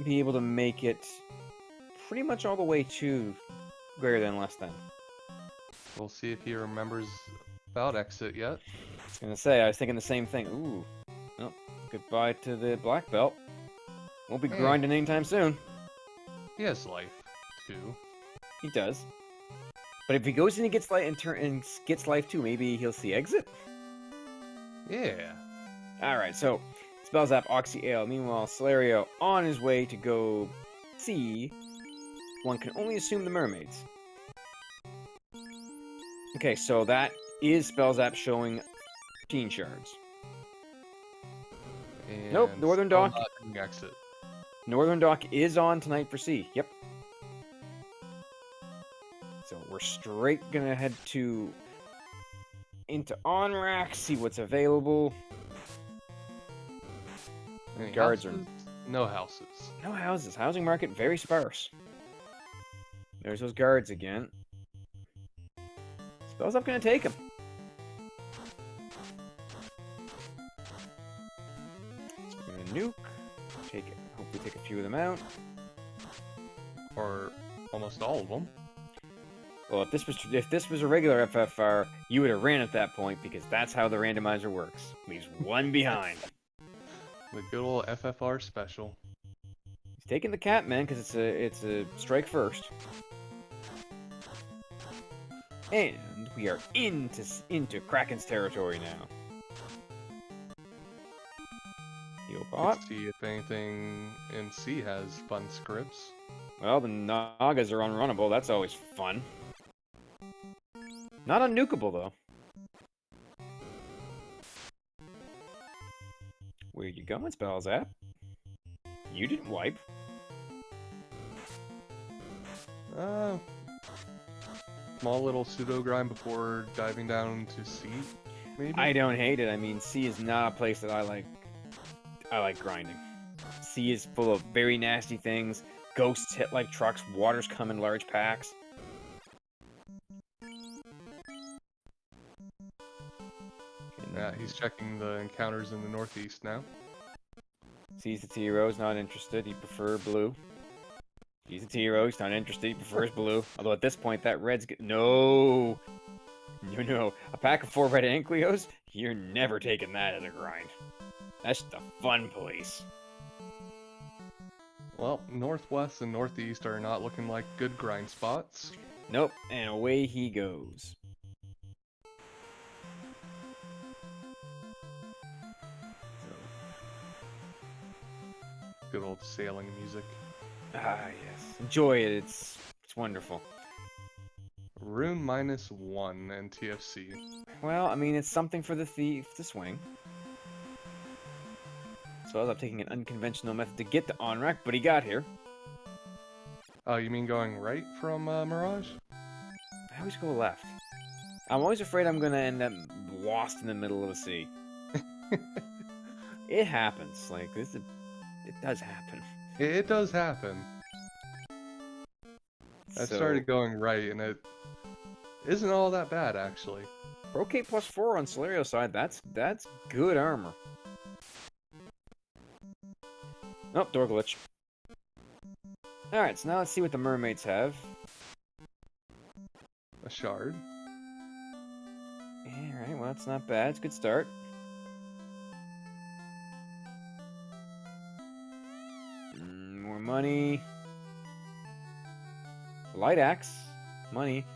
be able to make it pretty much all the way to greater than less than. We'll see if he remembers about exit yet. I was gonna say, I was thinking the same thing. Ooh. Well, goodbye to the black belt. Won't be grinding anytime soon. He has life, too. He does. But if he goes in and gets life and gets life too, maybe he'll see exit? Yeah. Alright, so Spellzapp, Oxyale. Meanwhile, Solario on his way to go see. One can only assume the mermaids. Okay, so that is Spellzapp showing 15 shards. And Nope, Northern Dock. Exit. Northern Dock is on tonight for C. Yep. So we're straight gonna head into Onrack, see what's available. Any Guards houses? No houses. No houses. Housing market very sparse. There's those guards again. Spellzapp gonna take him. So we're gonna nuke. Hopefully take a few of them out. Or almost all of them. Well, if this was a regular FFR, you would have ran at that point because that's how the randomizer works. Leaves one behind. The good old FFR special. He's taking the cat, man, because it's a strike first. And we are into Kraken's territory now. Heal bot. Let's see if anything in C has fun scripts. Well, the Nagas are unrunnable. That's always fun. Not unnukeable, though. Where you going, Spellzapp? You didn't wipe. Small little pseudo grind before diving down to C, maybe? I don't hate it. I mean, C is not a place that I like. I like grinding. C is full of very nasty things. Ghosts hit like trucks. Waters come in large packs. Yeah, he's checking the encounters in the northeast now. Sees the T-Rose, not interested. He prefers blue. Sees the T-Rose, not interested. He prefers blue. Although at this point, that red's no. No. A pack of 4 red Ankylos? You're never taking that as a grind. That's the fun place. Well, northwest and northeast are not looking like good grind spots. Nope, and away he goes. Good old sailing music. Ah, yes. Enjoy it. It's wonderful. Rune -1 and TFC. Well, I mean, it's something for the thief to swing. Spellzapp taking an unconventional method to get to Onrak, but he got here. Oh, you mean going right from Mirage? I always go left. I'm always afraid I'm gonna end up lost in the middle of the sea. It happens. Like, it does happen. It does happen. I started going right, and it isn't all that bad, actually. Brocade +4 on Solario's side, that's good armor. Oh, door glitch. Alright, so now let's see what the mermaids have. A shard. Alright, well that's not bad, it's a good start. More money. Light axe. Money.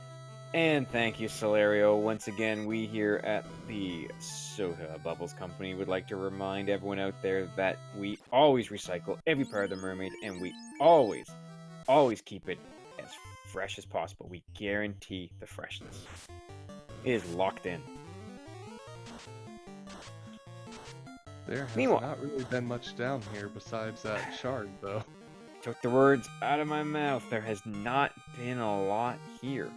And thank you, Solario. Once again, we here at the Soda Bubbles Company would like to remind everyone out there that we always recycle every part of the mermaid, and we always keep it as fresh as possible. We guarantee the freshness. It is locked in. There has Meanwhile, not really been much down here besides that shard, though. took the words out of my mouth. There has not been a lot here.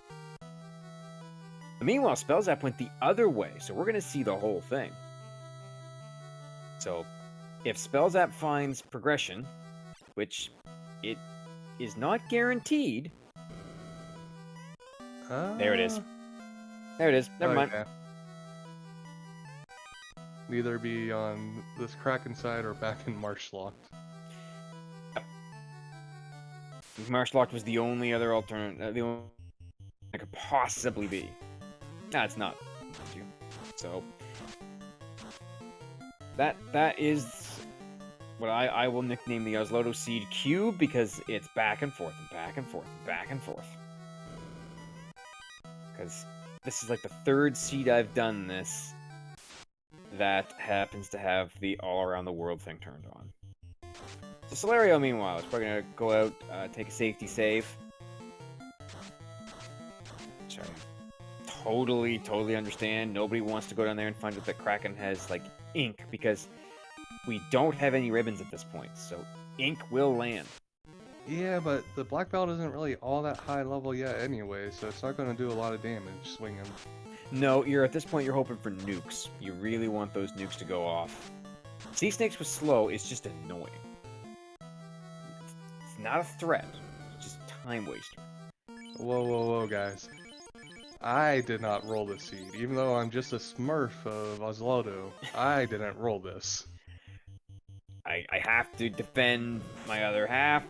Meanwhile, Spellzapp went the other way, so we're going to see the whole thing. So, if Spellzapp finds progression, which it is not guaranteed... There it is. There it is. Never mind. Yeah. Neither be on this Kraken side or back in Marshlocked. Marshlocked was the only other alternative, the only that could possibly be. That's not. So that is what I will nickname the Osloto Seed Cube, because it's back and forth and back and forth and back and forth. Because this is like the third seed I've done this that happens to have the all around the world thing turned on. So Solario, meanwhile, is probably gonna go out, take a safety save. Sorry. Totally understand. Nobody wants to go down there and find out that Kraken has, like, ink, because we don't have any ribbons at this point, so ink will land. Yeah, but the black belt isn't really all that high level yet anyway, so it's not going to do a lot of damage swinging. No, at this point you're hoping for nukes. You really want those nukes to go off. Sea Snakes was slow, it's just annoying. It's not a threat, it's just a time waster. Whoa, guys. I did not roll this seed, even though I'm just a smurf of Osloto. I didn't roll this. I have to defend my other half.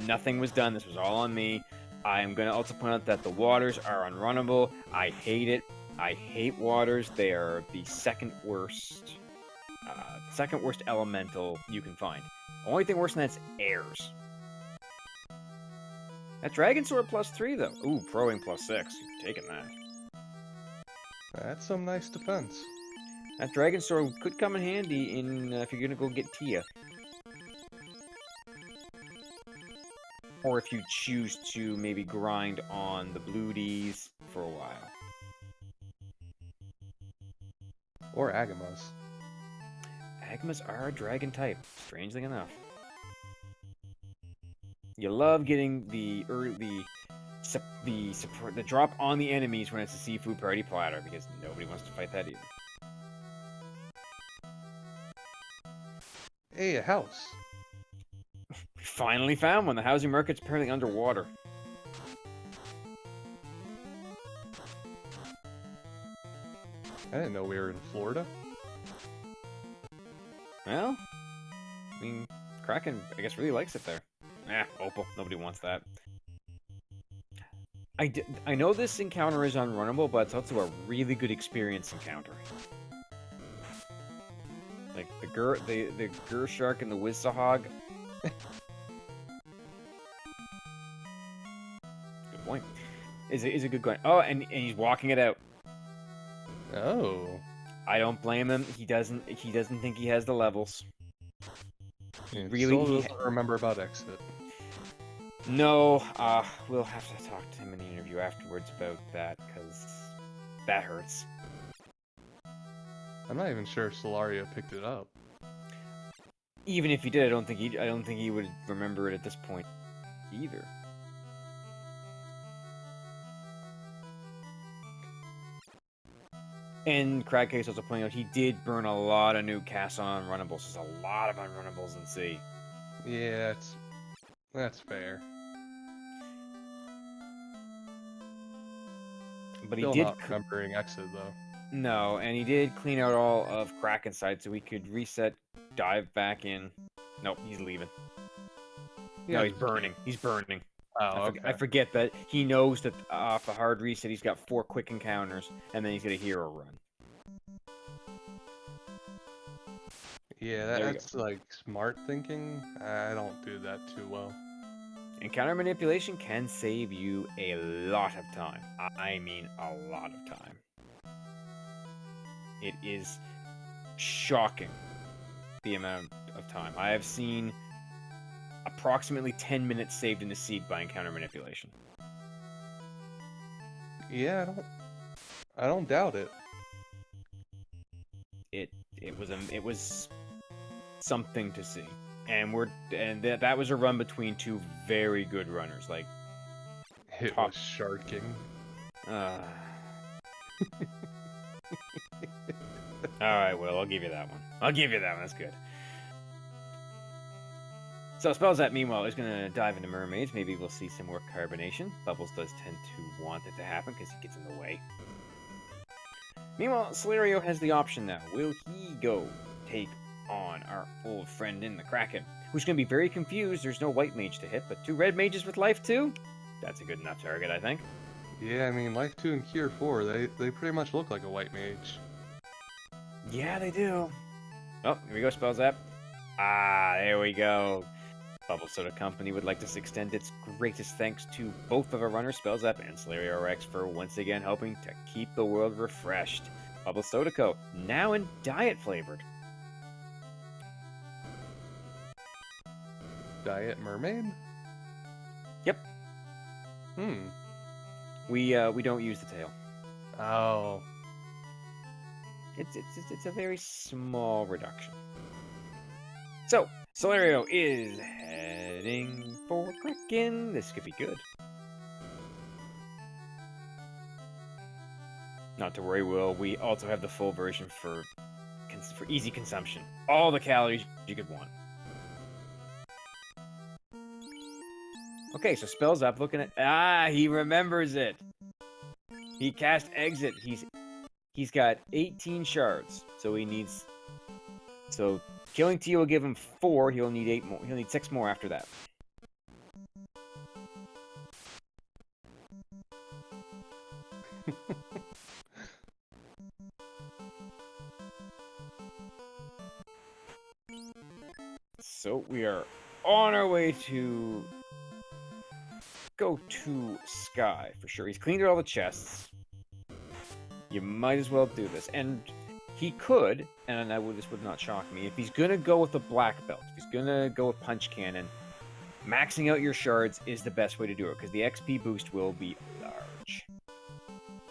Nothing was done. This was all on me. I'm going to also point out that the waters are unrunnable. I hate it. I hate waters. They are the second worst elemental you can find. The only thing worse than that's airs. That Dragon Sword +3, though. Ooh, Proing +6. You're taking that. That's some nice defense. That Dragon Sword could come in handy if you're gonna go get Tia. Or if you choose to maybe grind on the Bloodies for a while. Or Agamas. Agamas are a dragon type, strangely enough. You love getting the drop on the enemies when it's a seafood party platter, because nobody wants to fight that either. Hey, a house. We finally found one. The housing market's apparently underwater. I didn't know we were in Florida. Well, I mean, Kraken, I guess, really likes it there. Opal. Nobody wants that. I know this encounter is unrunnable, but it's also a really good experience encounter. Like, the Gur Shark and the Wizzahog. Good point. Is a good going. Oh, and he's walking it out. Oh. I don't blame him. He doesn't think he has the levels. Yeah, Really, still doesn't remember about Exit. No, we'll have to talk to him in the interview afterwards about that, because that hurts. I'm not even sure Solario picked it up. Even if he did, I don't think he would remember it at this point either. And Cragcase also pointing out he did burn a lot of new casts on unrunnables. There's a lot of unrunnables in C. Yeah, that's fair. But Still he did not remembering exit though. No, and he did clean out all of Kraken's side so he could reset, dive back in. Nope, he's leaving. Yeah, No, he's burning. He's burning. Oh, okay. I forget that he knows that off a hard reset he's got 4 quick encounters, and then he's got a hero run. Yeah, that's like smart thinking. I don't do that too well. Encounter manipulation can save you a lot of time. I mean a lot of time. It is shocking the amount of time. I have seen approximately 10 minutes saved in the seed by encounter manipulation. Yeah, I don't doubt it. It was something to see. And that was a run between 2 very good runners. Like It was sharking. Alright, Will, I'll give you that one. That's good. So Spellzapp, meanwhile, is going to dive into mermaids. Maybe we'll see some more carbonation. Bubbles does tend to want it to happen because he gets in the way. Meanwhile, Solario has the option now. Will he go take on our old friend in the Kraken, who's going to be very confused? There's no white mage to hit, but 2 red mages with life 2? That's a good enough target, I think. Yeah, I mean, life 2 and cure 4, they pretty much look like a white mage. Yeah, they do. Oh, here we go, Spellzapp. Ah, there we go. Bubble Soda Company would like to extend its greatest thanks to both of our runners, Spellzapp and Solariorex, for once again helping to keep the world refreshed. Bubble Soda Co. now in diet flavored. Diet mermaid? Yep. We don't use the tail. Oh. It's a very small reduction. So, Solario is heading for Kraken. This could be good. Not to worry, Will. We also have the full version for easy consumption. All the calories you could want. Okay, so Spellzapp looking at... he remembers it. He cast Exit. He's got 18 shards, so he needs... So, killing T will give him 4. He'll need 8 more. He'll need 6 more after that. So, we are on our way to... go to Sky, for sure. He's cleaned out all the chests. You might as well do this. And he could, and this would not shock me, if he's going to go with a black belt, if he's going to go with Punch Cannon, maxing out your shards is the best way to do it, because the XP boost will be large.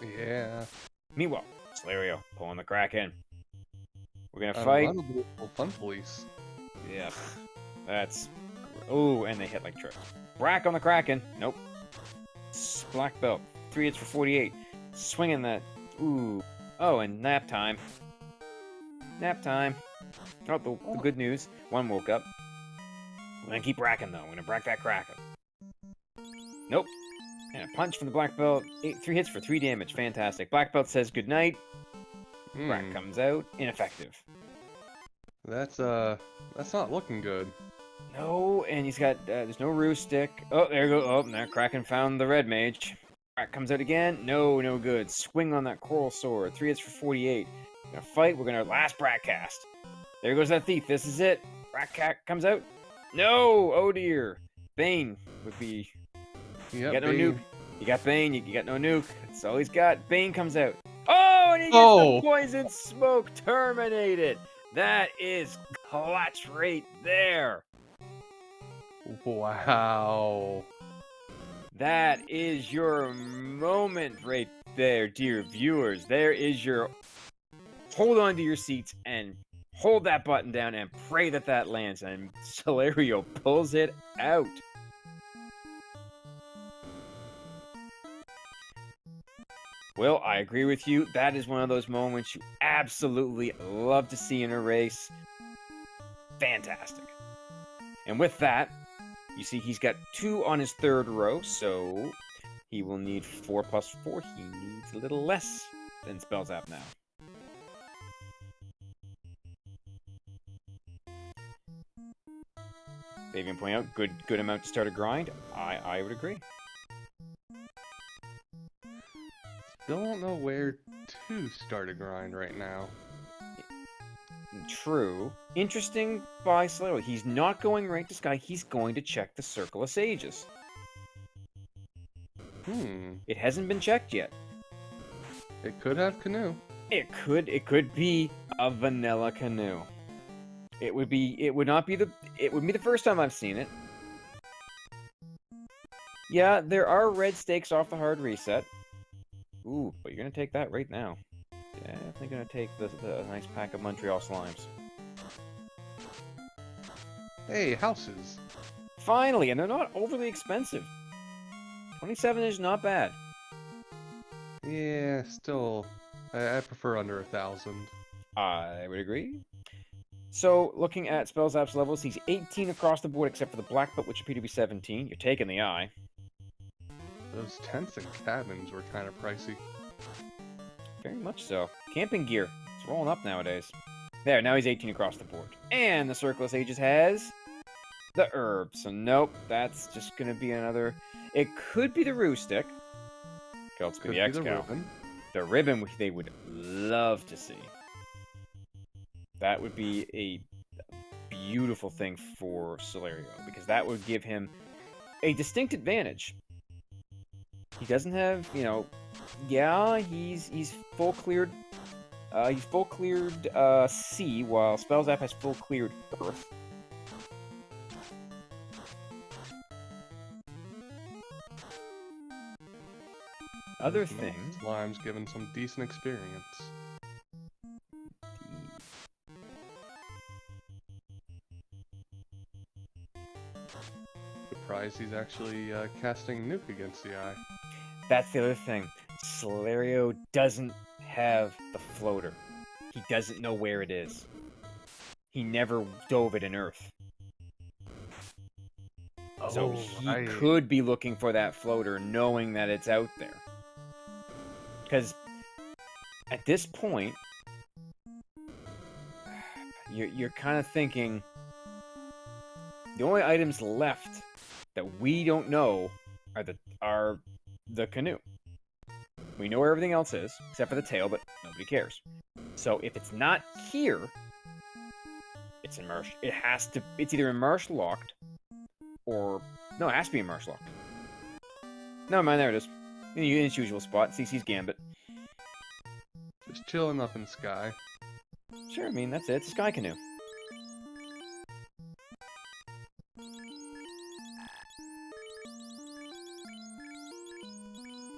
Yeah. Meanwhile, Solario pulling the Kraken. We're going to fight. Fun police. Yeah. That's... Ooh, and they hit like tricks. Brack on the Kraken. Nope. Black belt. 3 hits for 48. Swinging that. Ooh. Oh, and nap time. Nap time. Oh, the good news. 1 woke up. We're gonna keep bracking, though. We're gonna brack that Kraken. Nope. And a punch from the black belt. 3 hits for 3 damage. Fantastic. Black belt says goodnight. Brack comes out. Ineffective. That's not looking good. No, and he's got, there's no roost stick. Oh, there you go. Oh, now Kraken found the red mage. Brack comes out again. No, no good. Swing on that coral sword. 3 hits for 48. We're gonna fight. We're gonna last Brack cast. There goes that thief. This is it. Brack comes out. No! Oh dear. Bane would be... Yep, you got no Bane. nuke. You got Bane. You got no nuke. That's all he's got. Bane comes out. Oh, and he gets the poison smoke terminated. That is clutch right there. Wow. That is your moment right there, dear viewers. There is your... Hold on to your seats and hold that button down and pray that that lands. And Solario pulls it out. Will, I agree with you. That is one of those moments you absolutely love to see in a race. Fantastic. And with that, you see he's got 2 on his third row, so he will need 4 plus 4. He needs a little less than Spellzapp now. Fabian pointing out, good amount to start a grind. I would agree. Don't know where to start a grind right now. True. Interesting by Solario. He's not going right to Sky. He's going to check the Circle of Sages. It hasn't been checked yet. It could have Canoe. It could be a vanilla Canoe. It would be the first time I've seen it. Yeah, there are red stakes off the hard reset. Ooh, but you're gonna take that right now. Yeah, definitely gonna take the nice pack of Montreal Slimes. Hey, houses. Finally, and they're not overly expensive. 27 is not bad. Yeah, still, I prefer under 1,000. I would agree. So, looking at Spellzapp's levels, he's 18 across the board except for the black belt, which appear to be 17. You're taking the eye. Those tents and cabins were kind of pricey. Very much so. Camping gear. It's rolling up nowadays. There, now he's 18 across the board. And the Circle of Sages has the herb. So nope, that's just going to be another... It could be the Roo Stick. Could also be the X-Cow. The ribbon, which they would love to see. That would be a beautiful thing for Solario, because that would give him a distinct advantage. He doesn't have, you know, yeah, he's full cleared. He's full cleared sea, while Spellzapp has full cleared Earth. Other thing, Slime's given some decent experience. Surprised he's actually casting Nuke against the eye. That's the other thing. Solario doesn't have the floater. He doesn't know where it is. He never dove it in Earth. So he could be looking for that floater, knowing that it's out there. Because at this point, you're kind of thinking the only items left that we don't know are the canoe. We know where everything else is, except for the tail, but nobody cares. So if it's not here, it's immersed. It's either immersed locked, or no, it has to be immersed locked. Never mind, there it is. In its usual spot, CC's Gambit. Just chilling up in Sky. Sure, I mean, that's it. It's a Sky Canoe.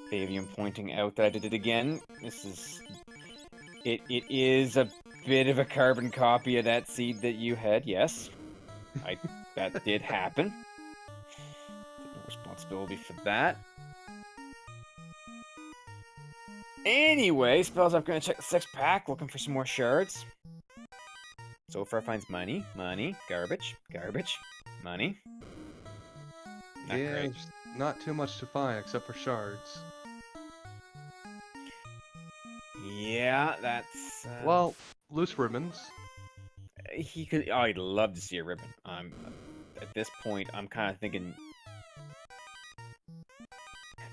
Fabian pointing out that I did it again. It is a bit of a carbon copy of that seed that you had, yes. That did happen. Take no responsibility for that. Anyway, Spellzapp gonna check the 6-pack, looking for some more shards. So far finds money, garbage, money. Not yeah, great. there's not too much to find except for shards. Yeah, that's... Well, loose ribbons. He could... Oh, I'd love to see a ribbon. At this point, I'm kind of thinking...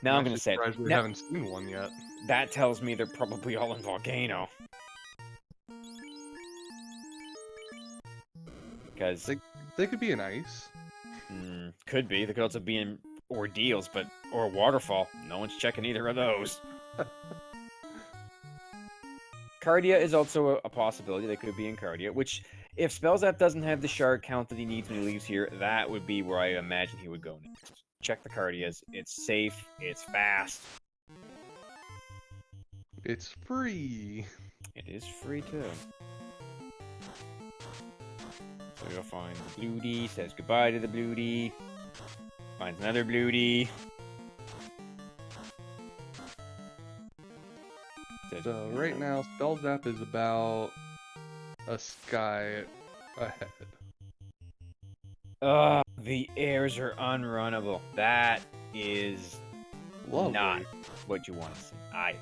Now I'm going to say it. We haven't seen one yet. That tells me they're probably all in Volcano. Because... They could be in ice. Could be. They could also be in Ordeals, or Waterfall. No one's checking either of those. Cardia is also a possibility. They could be in Cardia, which, if Spellzapp doesn't have the shard count that he needs when he leaves here, that would be where I imagine he would go next. Check the Cardias. It's safe. It's fast. It's free. It is free, too. So he'll find the Bloody, says goodbye to the Bloody, finds another Bloody. So right now, Spellzapp is about a sky ahead. The airs are unrunnable. That is Lovely. not what you want to see. I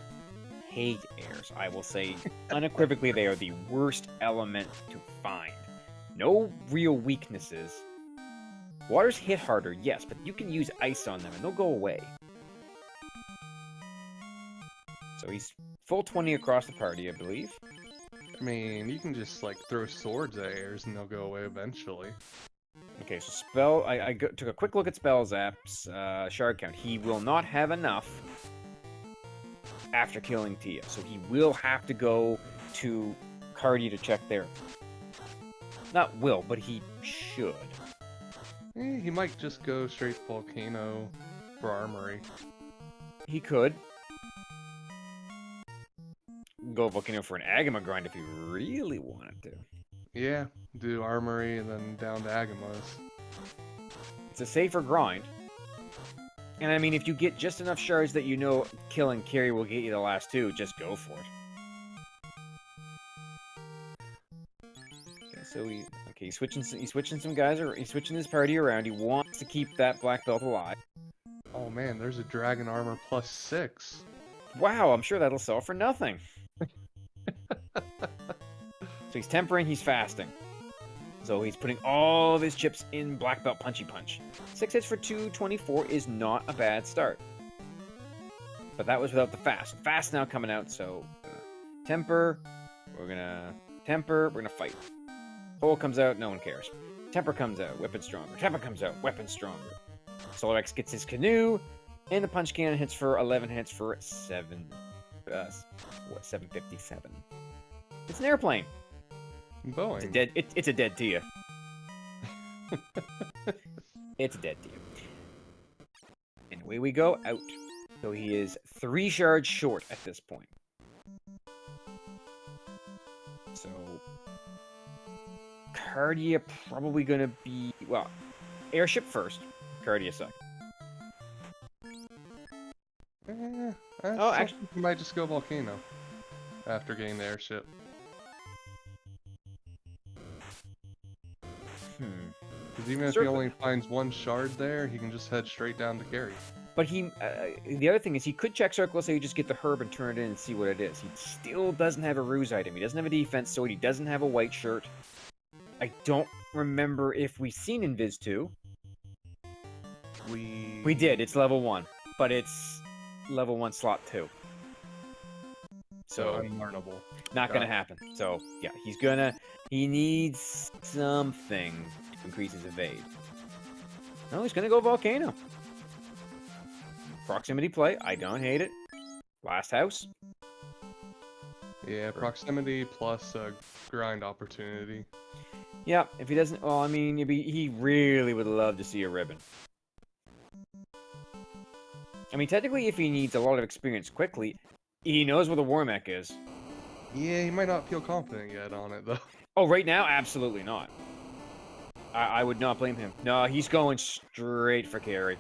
hate airs. I will say unequivocally they are the worst element to find. No real weaknesses. Waters hit harder, yes, but you can use ice on them and they'll go away. So he's full 20 across the party, I believe. I mean, you can just like throw swords at airs and they'll go away eventually. Okay, so took a quick look at Spellzapp's shard count. He will not have enough after killing Tia, so he will have to go to Cardi to check there. Not will, but he should. He might just go straight Volcano for Armory. He could. Go Volcano for an Agama grind if he really wanted to. Yeah, do Armory and then down to Agamas. It's a safer grind. And I mean, if you get just enough shards that you know killing Carry will get you the last two, just go for it. Okay, so he's switching some guys, or he's switching his party around. He wants to keep that black belt alive. Oh man, there's a Dragon Armor +6. Wow, I'm sure that'll sell for nothing. So he's tempering, he's fasting. So he's putting all of his chips in black belt punchy punch. 6 hits for 224 is not a bad start. But that was without the fast. Fast now coming out, so temper, we're gonna fight. Hole comes out, no one cares. Temper comes out, weapon stronger. Temper comes out, weapon stronger. Solariorex gets his canoe, and the punch cannon hits for 11 hits for 757. It's an airplane. Boeing. It's a dead Tia. It's a dead Tia. And away we go out. So he is 3 shards short at this point. So Cardia probably gonna be, well, airship first, Cardia second. Actually, he might just go Volcano after getting the airship. Because even if he only finds 1 shard there, he can just head straight down to Carry. But the other thing is he could check circle, so you just get the herb and turn it in and see what it is. He still doesn't have a ruse item. He doesn't have a defense sword. He doesn't have a white shirt. I don't remember if we've seen Invis 2. We did. It's level 1, but it's level 1 slot 2. So unlearnable. Not gonna happen. So yeah, he needs something to increase his evade. No, he's gonna go Volcano. Proximity play, I don't hate it. Last house. Yeah, proximity plus grind opportunity. Yeah, if he doesn't, well, I mean, he really would love to see a ribbon. I mean, technically, if he needs a lot of experience quickly, he knows where the war mech is. Yeah, he might not feel confident yet on it, though. Oh, right now? Absolutely not. I would not blame him. No, he's going straight for Carry.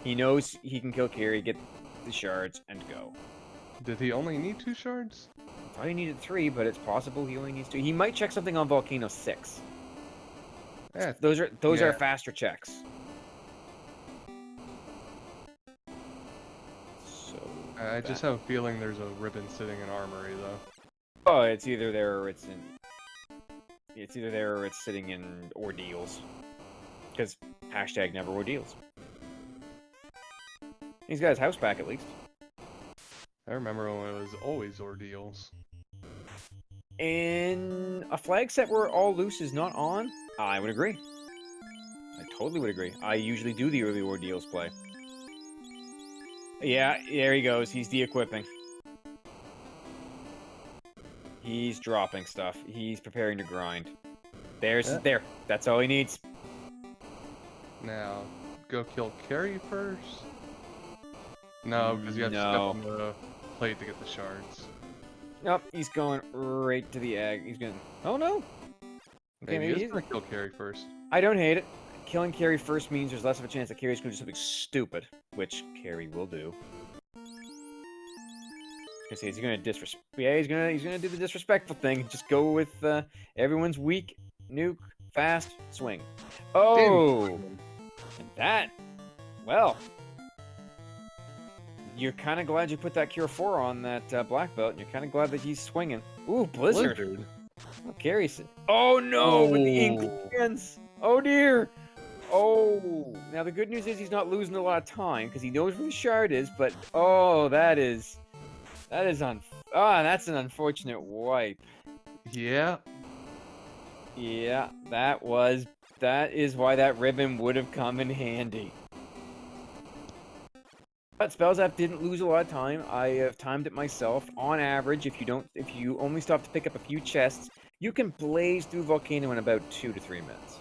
He knows he can kill Carry, get the shards, and go. Did he only need 2 shards? I thought he needed 3, but it's possible he only needs 2. He might check something on Volcano 6. Yeah, Those are faster checks. So I just have a feeling there's a ribbon sitting in Armory, though. Oh, it's either there or it's in. It's either there or it's sitting in ordeals. Because hashtag never ordeals. He's got his house back at least. I remember when it was always ordeals. In a flag set where all loose is not on, I would agree. I totally would agree. I usually do the early ordeals play. Yeah, there he goes. He's de-equipping. He's dropping stuff. He's preparing to grind. There. That's all he needs. Now, go kill Carry first? No, because you have to step on the plate to get the shards. Nope, he's going right to the egg. He's going. Oh no! Okay, Maybe maybe he's gonna kill Carrie first. I don't hate it. Killing Carrie first means there's less of a chance that Carrie's gonna do something stupid, which Carrie will do. I say he's gonna disrespect. Yeah, he's gonna do the disrespectful thing and just go with everyone's weak nuke fast swing. Oh, and that. Well, you're kind of glad you put that Cure 4 on that black belt, and you're kind of glad that he's swinging. Ooh, Blizzard. Oh, Carrie's. Oh no, with the ink hands. Oh dear. Oh, now the good news is he's not losing a lot of time because he knows where the shard is. But oh, that's an unfortunate wipe. Yeah. Yeah, that is why that ribbon would have come in handy. But Spellzapp didn't lose a lot of time. I have timed it myself. On average, if you only stop to pick up a few chests, you can blaze through Volcano in about 2 to 3 minutes.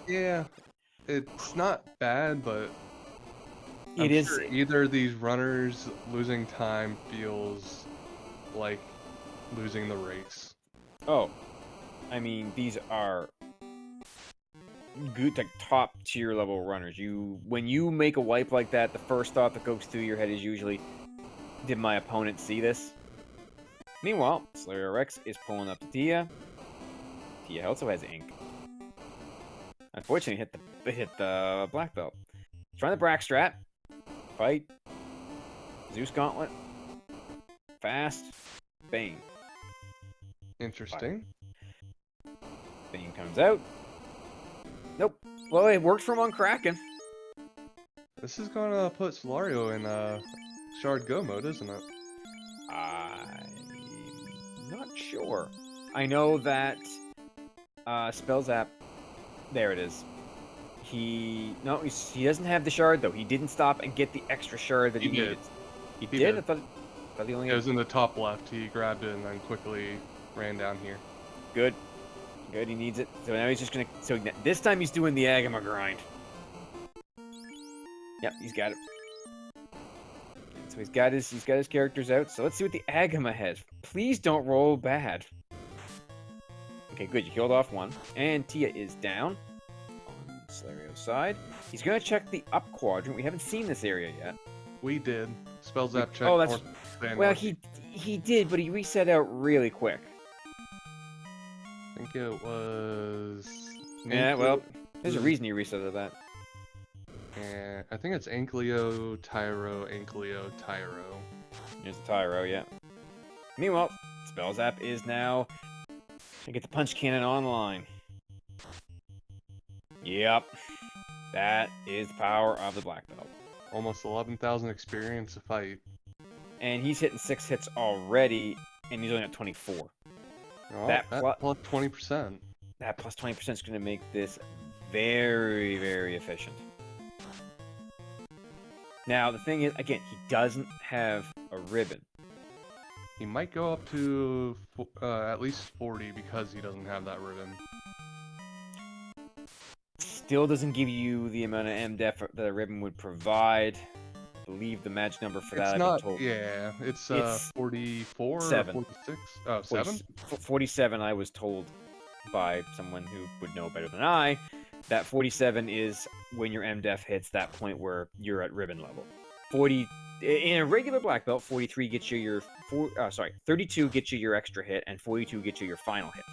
Yeah, it's not bad, but It is. sure either of these runners losing time feels like losing the race. Oh, I mean, these are good, like top tier level runners. When you make a wipe like that, the first thought that goes through your head is usually, did my opponent see this? Meanwhile, Solariorex is pulling up to Tia. Tia also has ink. Unfortunately, hit the black belt. Trying the Brack strat. Fight. Zeus Gauntlet. Fast. Bane. Interesting. Bane comes out. Nope. Well, it worked for him on Kraken. This is gonna put Solario in Shard Go mode, isn't it? I'm not sure. I know that Spellzapp. There it is. He doesn't have the shard though. He didn't stop and get the extra shard that he needed. He did. I thought he only. It was in the top left. He grabbed it and then quickly ran down here. Good. Good. He needs it. So now he's just gonna. So this time he's doing the Agama grind. Yep, he's got it. So he's got his characters out. So let's see what the Agama has. Please don't roll bad. Okay, good. You killed off one. And Tia is down on Solario's side. He's going to check the up quadrant. We haven't seen this area yet. We did. Spellzapp checked. Oh, that's... Well, he did, but he reset out really quick. I think it was... Yeah, well, there's a reason he resetted that. And I think it's Ankleo, Tyro, Ankleo, Tyro. Here's the Tyro, yeah. Meanwhile, Spellzapp is now... I get the punch cannon online. Yep. That is the power of the black belt. Almost 11,000 experience to fight. And he's hitting 6 hits already, and he's only at 24. Oh, that plus 20%. That plus 20% is going to make this very, very efficient. Now, the thing is, again, he doesn't have a ribbon. He might go up to at least 40 because he doesn't have that ribbon. Still doesn't give you the amount of MDef that a ribbon would provide. I believe the magic number for that, I've been told. Yeah, it's 44 7. or 46? Oh, 7? 47, I was told by someone who would know better than I, that 47 is when your MDef hits that point where you're at ribbon level. 40 in a regular black belt, 43 gets you your 32 gets you your extra hit, and 42 gets you your final hit.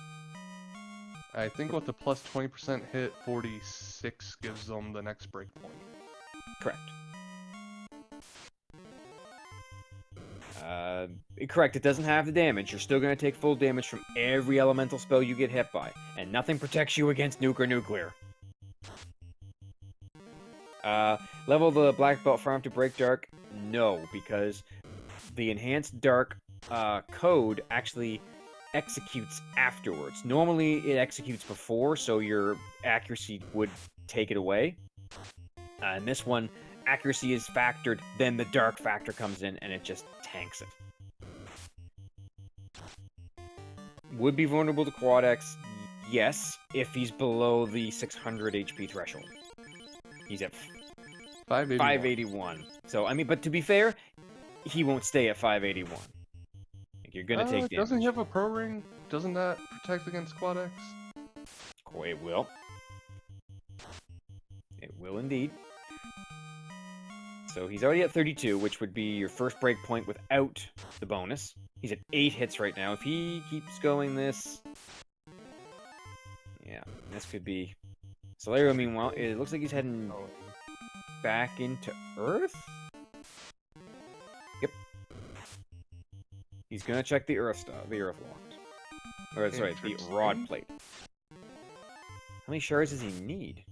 I think with the plus 20% hit, 46 gives them the next breakpoint. Correct. Correct, it doesn't have the damage. You're still going to take full damage from every elemental spell you get hit by, and nothing protects you against nuke or nuclear. Level the black belt farm to break dark? No, because the enhanced dark code actually executes afterwards. Normally it executes before, so your accuracy would take it away. And this one, accuracy is factored, then the dark factor comes in and it just tanks it. Would be vulnerable to Quad X, yes, if he's below the 600 HP threshold. He's at 581. So, I mean, but to be fair, he won't stay at 581. you're gonna take damage. Doesn't he have a pro ring? Doesn't that protect against Quad X? Oh, it will. It will indeed. So he's already at 32, which would be your first break point without the bonus. He's at 8 hits right now. If he keeps going this... Yeah, this could be... Solario, meanwhile, it looks like he's heading back into Earth? Yep. He's gonna check the Earth stuff, the Earth locked. Or, sorry, the Rod Plate. How many shards does he need?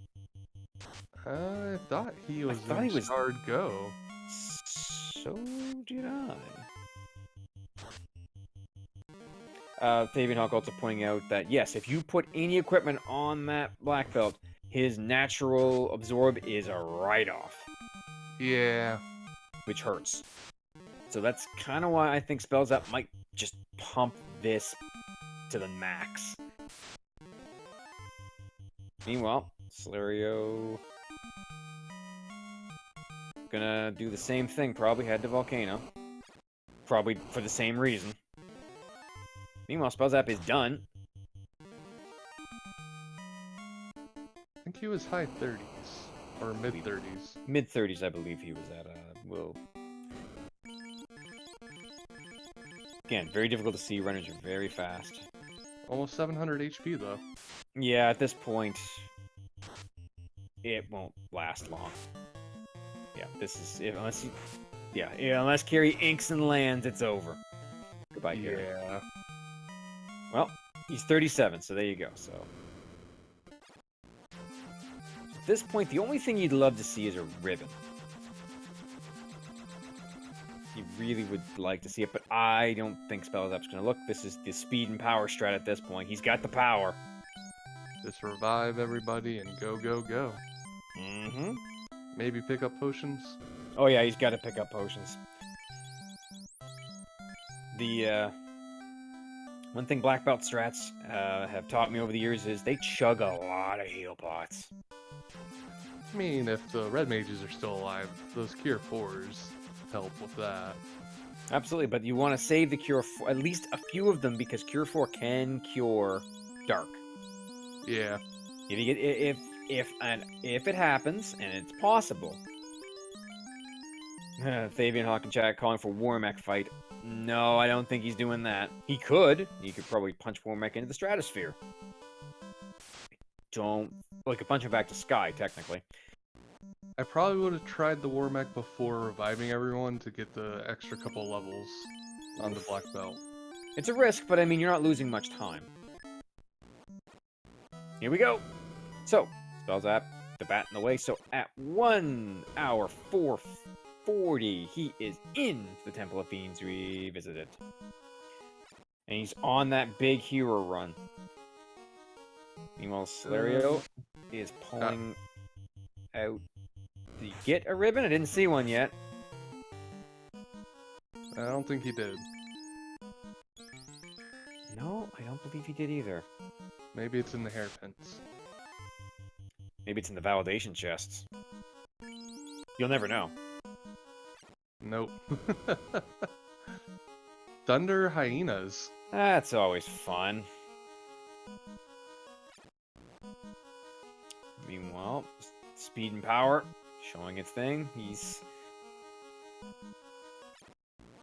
I thought he was Shard Go. So did I. Fabian Hawk also pointing out that, yes, if you put any equipment on that black belt, his natural absorb is a write-off. Yeah. Which hurts. So that's kind of why I think Spellzapp might just pump this to the max. Meanwhile, Solario... gonna do the same thing, probably head to Volcano. Probably for the same reason. Meanwhile, Spellzapp is done. I think he was high 30s. Or mid 30s. Mid 30s, I believe he was at. Will. Again, very difficult to see. Runners are very fast. Almost 700 HP though. Yeah, at this point, it won't last long. Yeah, this is unless Carrie inks and lands, it's over. Goodbye, Carrie. Yeah. Well, he's 37, so there you go. So at this point, the only thing you'd love to see is a ribbon. You really would like to see it, but I don't think Spellzapp's gonna look. This is the speed and power strat at this point. He's got the power. Just revive everybody and go, go, go. Mm-hmm. Maybe pick up potions. Oh yeah, he's got to pick up potions. The one thing black belt strats have taught me over the years is they chug a lot of heal pots. I mean, if the red mages are still alive, those cure 4s help with that. Absolutely, but you want to save the cure 4, at least a few of them, because cure 4 can cure dark. Yeah. If you get if it happens, and it's possible. Fabian Hawk and chat calling for Warmech fight. No, I don't think he's doing that. He could. He could probably punch Warmech into the stratosphere. Well, he could punch him back to Sky, technically. I probably would have tried the Warmech before reviving everyone to get the extra couple levels on the black belt. It's a risk, but I mean, you're not losing much time. Here we go. So, Spellzapp, the bat in the way. So at 1 hour 4:40, he is in the Temple of Fiends Revisited. And he's on that big hero run. Meanwhile, Solario is pulling out. Did he get a ribbon? I didn't see one yet. I don't think he did. No, I don't believe he did either. Maybe it's in the hairpins. Maybe it's in the validation chests. You'll never know. Nope. Thunder hyenas. That's always fun. Meanwhile, speed and power showing its thing. Did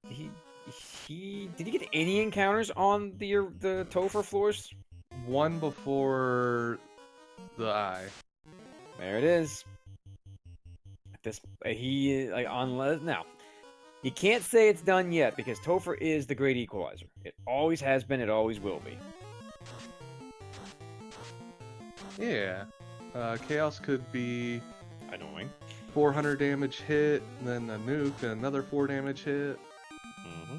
he get any encounters on the Topher floors? One before the eye. There it is. Now, you can't say it's done yet because Topher is the great equalizer. It always has been. It always will be. Yeah. Chaos could be annoying. 400 damage hit, then a nuke, and another 4 damage hit. Mm-hmm.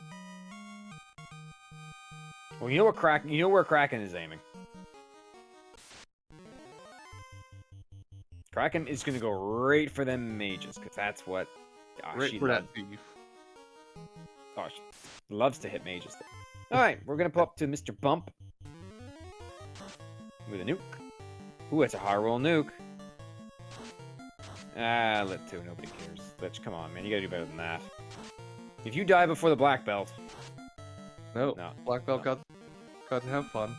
Well, you know where Kraken is aiming. Kraken is going to go right for them mages, because that's what... right for that thief. Gosh, loves to hit mages. Alright, we're going to pull up to Mr. Bump. With a nuke. Ooh, it's a high roll nuke. Lit 2, nobody cares. Lich, come on, man, you gotta do better than that. If you die before the black belt, Nope. No. Black belt got to have fun.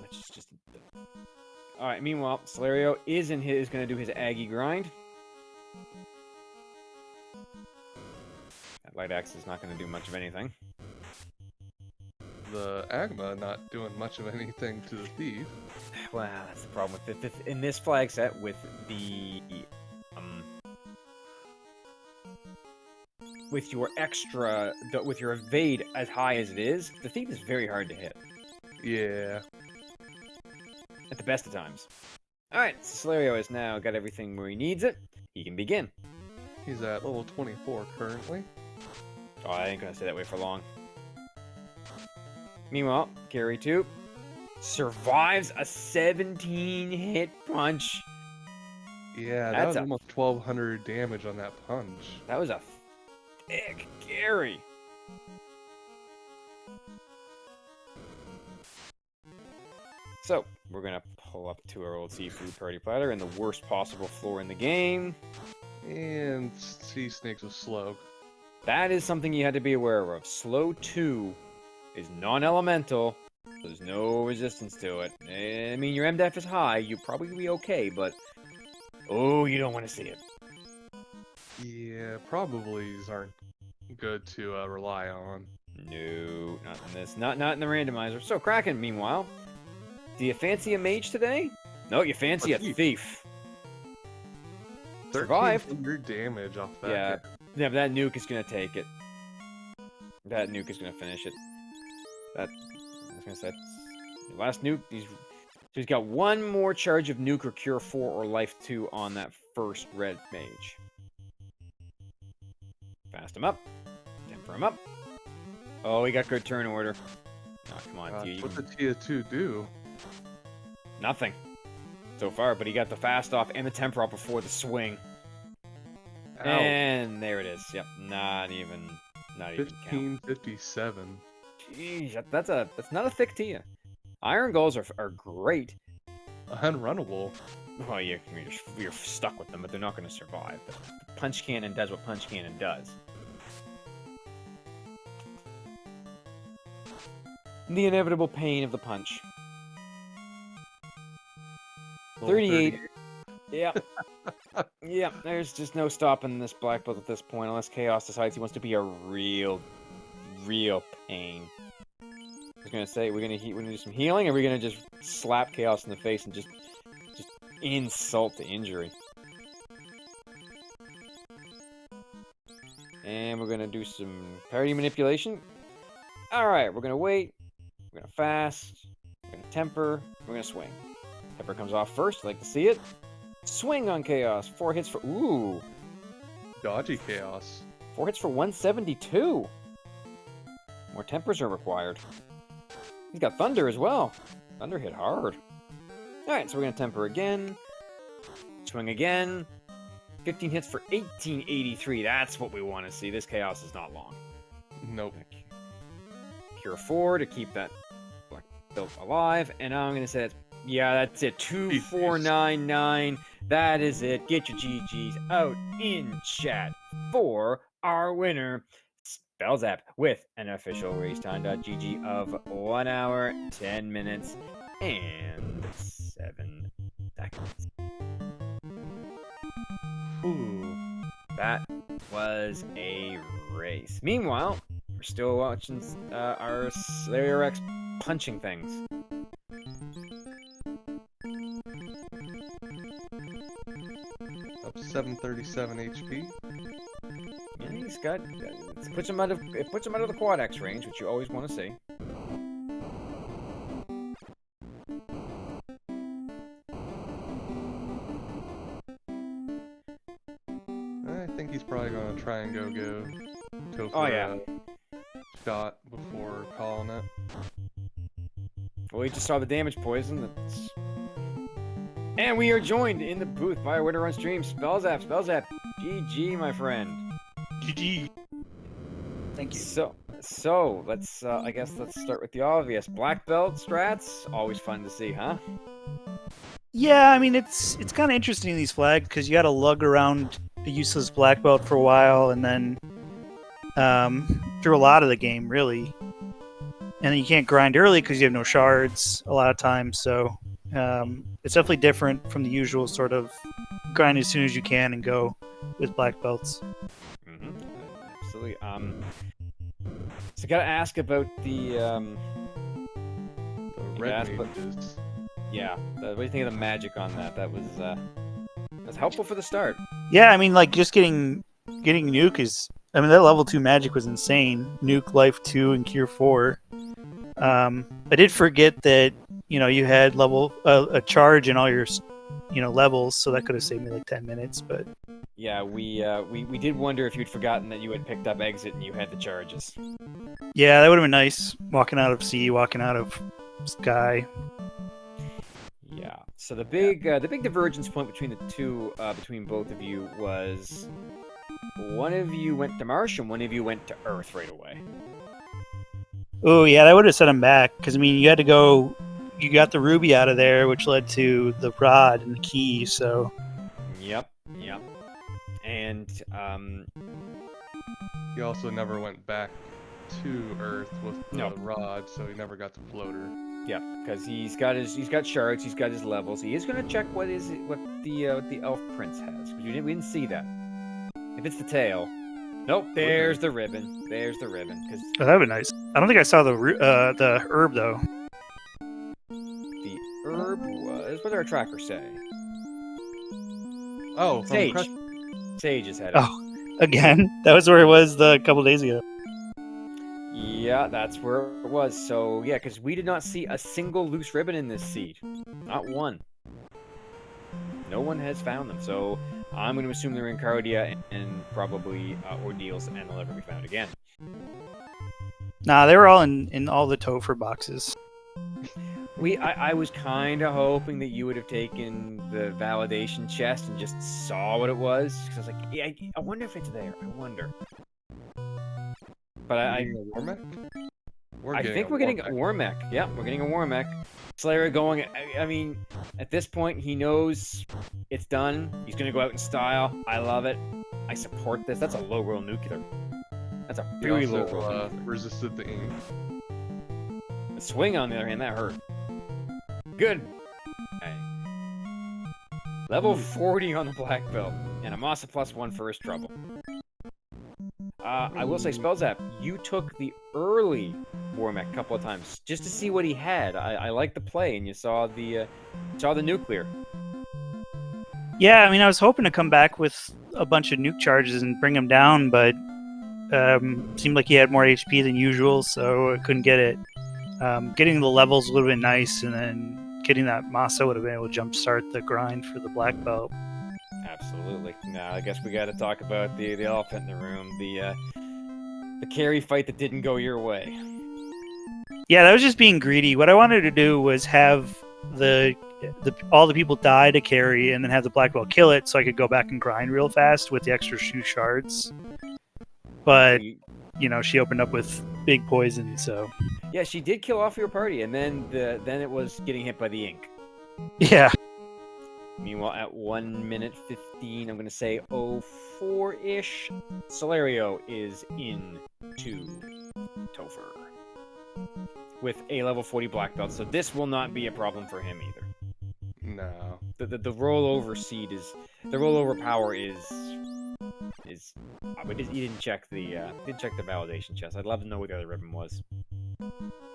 Let's just. All right. Meanwhile, Solario is going to do his Aggie grind. That light axe is not going to do much of anything. The Agma not doing much of anything to the thief. Well, that's the problem with in this flag set with the with your evade as high as it is, the thief is very hard to hit. Yeah. At the best of times. All right, Solario has now got everything where he needs it. He can begin. He's at level 24 currently. Oh, I ain't gonna stay that way for long. Meanwhile, Gary 2 survives a 17-hit punch. Yeah, that was almost 1,200 damage on that punch. That was a thick Gary. So, we're gonna pull up to our old seafood party platter in the worst possible floor in the game. And Sea Snakes was slow. That is something you had to be aware of. Slow 2 is non-elemental. There's no resistance to it. I mean, your MDF is high. You'll probably be okay, but... Oh, you don't want to see it. Yeah, probablys aren't good to rely on. No, not in this. Not in the randomizer. So, Kraken, meanwhile. Do you fancy a mage today? No, you fancy a thief. Survived. 1,300 damage off that. Yeah, yeah, but that nuke is going to take it. That nuke is going to finish it. I was going to say, last nuke, he's got one more charge of nuke or cure 4 or life 2 on that first red mage. Fast him up. Temper him up. Oh, he got good turn order. Oh, come on, Tia. What did Tia 2 do? Nothing. So far, but he got the fast off and the temper up before the swing. Ow. And there it is. Yep, not even count. 1557. Jeez, that's not a thick Tia. Iron Gulls are great. Unrunnable. Well, you're stuck with them, but they're not going to survive. The Punch Cannon does what Punch Cannon does. The inevitable pain of the punch. 38. Yeah. Yeah, there's just no stopping this black belt at this point, unless Chaos decides he wants to be a real pain. I was gonna say, we're gonna do some healing, or we're gonna just slap Chaos in the face and just insult to injury. And we're gonna do some parity manipulation. Alright, we're gonna wait, we're gonna fast, we're gonna temper, we're gonna swing. Temper comes off first, like to see it. Swing on Chaos, 4 hits for, ooh. Dodgy Chaos. 4 hits for 172. More tempers are required. He's got Thunder as well. Thunder hit hard. Alright, so we're gonna temper again. Swing again. 15 hits for 1883. That's what we want to see. This Chaos is not long. Nope. Cure 4 to keep that black belt alive. And now I'm gonna say that's it. 2499. That is it. Get your GGs out in chat for our winner, Spellzapp, with an official racetime.gg of 1 hour, 10 minutes, and 7 seconds. Ooh, that was a race. Meanwhile, we're still watching our Solariorex punching things. Up 737 HP. Yeah, he's got. It puts him out of the quad X range, which you always want to see. I think he's probably gonna try and go Topher, Oh yeah. Shot before calling it. Well, we just saw the damage poison. And we are joined in the booth by our winner on stream, Spellzapp. Spellzapp, GG, my friend. GG. Thank you. So let's I guess let's start with the obvious. Black belt strats, always fun to see, huh? Yeah, I mean it's kind of interesting, these flags, because you got to lug around a useless black belt for a while, and then through a lot of the game, really. and then you can't grind early because you have no shards a lot of times. So it's definitely different from the usual sort of grind as soon as you can and go with black belts. Mm-hmm. Absolutely. So gotta ask about the red but- mages. yeah. What do you think of the magic on that? That was helpful for the start. Yeah, I mean, like just getting nuke is. I mean, that level 2 magic was insane. Nuke, life 2, and cure 4. I did forget that you had level a charge in all your levels, so that could have saved me like 10 minutes. But Yeah, we did wonder if you'd forgotten that you had picked up exit and you had the charges. yeah, that would have been nice. Walking out of sea, walking out of sky. Yeah. So the big divergence point between the two between both of you was one of you went to Marsh and one of you went to Earth right away. Oh yeah, that would have set him back because I mean you had to go. You got the ruby out of there, which led to the rod and the key. So Yep. And He also never went back to Earth with the No. rod, so he never got the floater. yeah, because he's got shards, he's got his levels. He is gonna check what the elf prince has. We didn't see that. If it's the tail, nope. There's the ribbon. There's the ribbon. Because that would be nice. I don't think I saw the herb though. the herb was. What did our tracker say? Oh, from Sage. Crest- Sage has had it. Oh, again, that was where it was a couple days ago. Yeah, that's where it was. So yeah, because we did not see a single loose ribbon in this seed. Not one. No one has found them. So I'm going to assume they're in Cardia and probably Ordeals, and they'll never be found again. Nah, they were all in all the Topher boxes. I was kind of hoping that you would have taken the validation chest and just saw what it was. Because I was like, yeah, I wonder if it's there. I wonder. But I Getting a Warmech? I think we're getting a Warmech. Yeah, we're getting a Warmech. Slayer going. I mean, at this point, he knows it's done. He's gonna go out in style. I love it. I support this. That's a low roll nuclear. That's a He very low also, roll. resisted the ink. The swing, on the other hand, that hurt. Good. Okay. Level 40 on the black belt, and a Masa +1 for his trouble. I will say, Spellzapp, you took the early Warmech a couple of times just to see what he had. I like the play, and you saw the nuclear. Yeah, I mean, I was hoping to come back with a bunch of nuke charges and bring him down, but seemed like he had more HP than usual, so I couldn't get it. Getting the levels would have been nice, and then getting that Masa would have been able to jumpstart the grind for the black belt. Absolutely. Now, I guess we got to talk about the elephant in the room, the carry fight that didn't go your way. Yeah, that was just being greedy. What I wanted to do was have all the people die to carry, and then have the black belt kill it, so I could go back and grind real fast with the extra shoe shards. But she opened up with big poison, so Yeah, she did kill off your party, and then it was getting hit by the ink. yeah. Meanwhile, at 1 minute 15, I'm going to say 04-ish, Solario is into Topher with a level 40 black belt, so this will not be a problem for him either. No. The rollover seed the rollover power is. But he didn't check the validation chest. I'd love to know what the other ribbon was.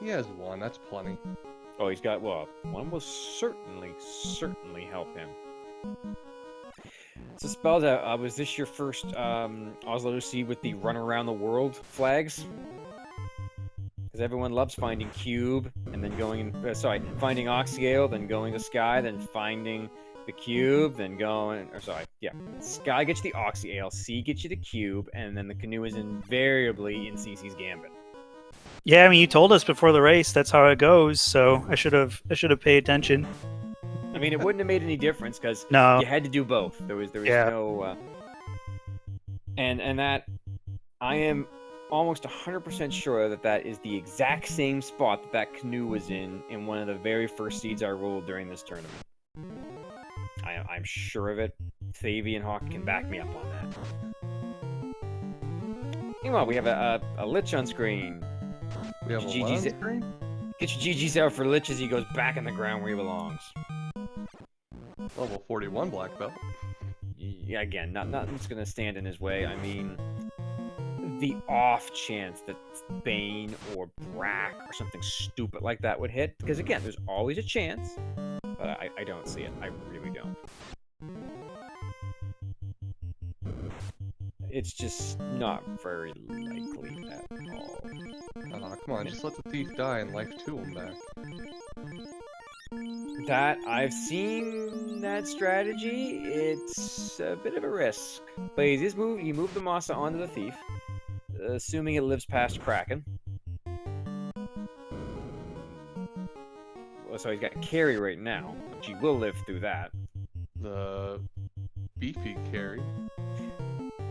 He has one, that's plenty. Oh, he's got one will certainly help him. So Spellzapp, was this your first Oslo seed with the run around the world flags? Because everyone loves finding Cube and then finding Oxyale, then going to Sky, then finding the Cube, then Sky gets you the Oxyale, C gets you the Cube, and then the canoe is invariably in CC's Gambit. Yeah, I mean, you told us before the race that's how it goes, so I should have paid attention. I mean, it wouldn't have made any difference because No. you had to do both. There was no, and that I am almost 100% sure that is the exact same spot that canoe was in one of the very first seeds I rolled during this tournament. I'm sure of it. Thavy and Hawk can back me up on that. Meanwhile, we have a Lich on screen. We have Get a your what on GGs screen? Get your GGs out for Lich as he goes back in the ground where he belongs. Level 41 black belt. Yeah, again, nothing's gonna stand in his way. I mean, the off chance that Bane or Brack or something stupid like that would hit, because again, there's always a chance, but I don't see it. I really don't. It's just not very likely at all. Come on, just let the thief die and life 2 him back. That I've seen that strategy. It's a bit of a risk, but he moved the Masa onto the thief, assuming it lives past Kraken. Well, so he's got carry right now, which he will live through that. The beefy carry.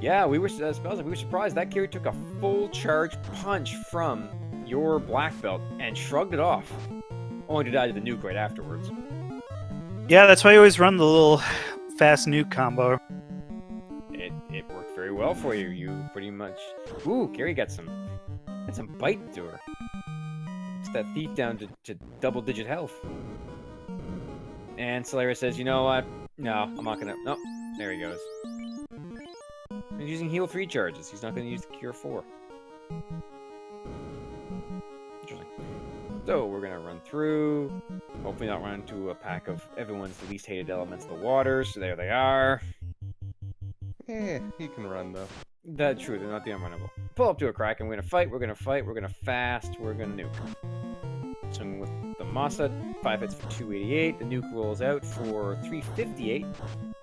Yeah, we were Spellzapp, we were surprised that carry took a full charge punch from your black belt and shrugged it off, only to die to the nuke right afterwards. Yeah, that's why I always run the little fast nuke combo. It worked very well for you. You pretty much. Ooh, Carrie got some bite to her. It's that thief down to double-digit health. And Solaria says, "You know what? No, I'm not gonna. No, there he goes. He's using heal 3 charges. He's not gonna use the cure 4. Interesting. So we're gonna run through. Hopefully not run into a pack of everyone's least hated elements, the waters. So there they are. He can run though. That's true, they're not the unrunnable. Pull up to a Kraken, we're gonna fight, we're gonna fast, we're gonna nuke. Swing with the Masa, 5 hits for 288, the nuke rolls out for 358.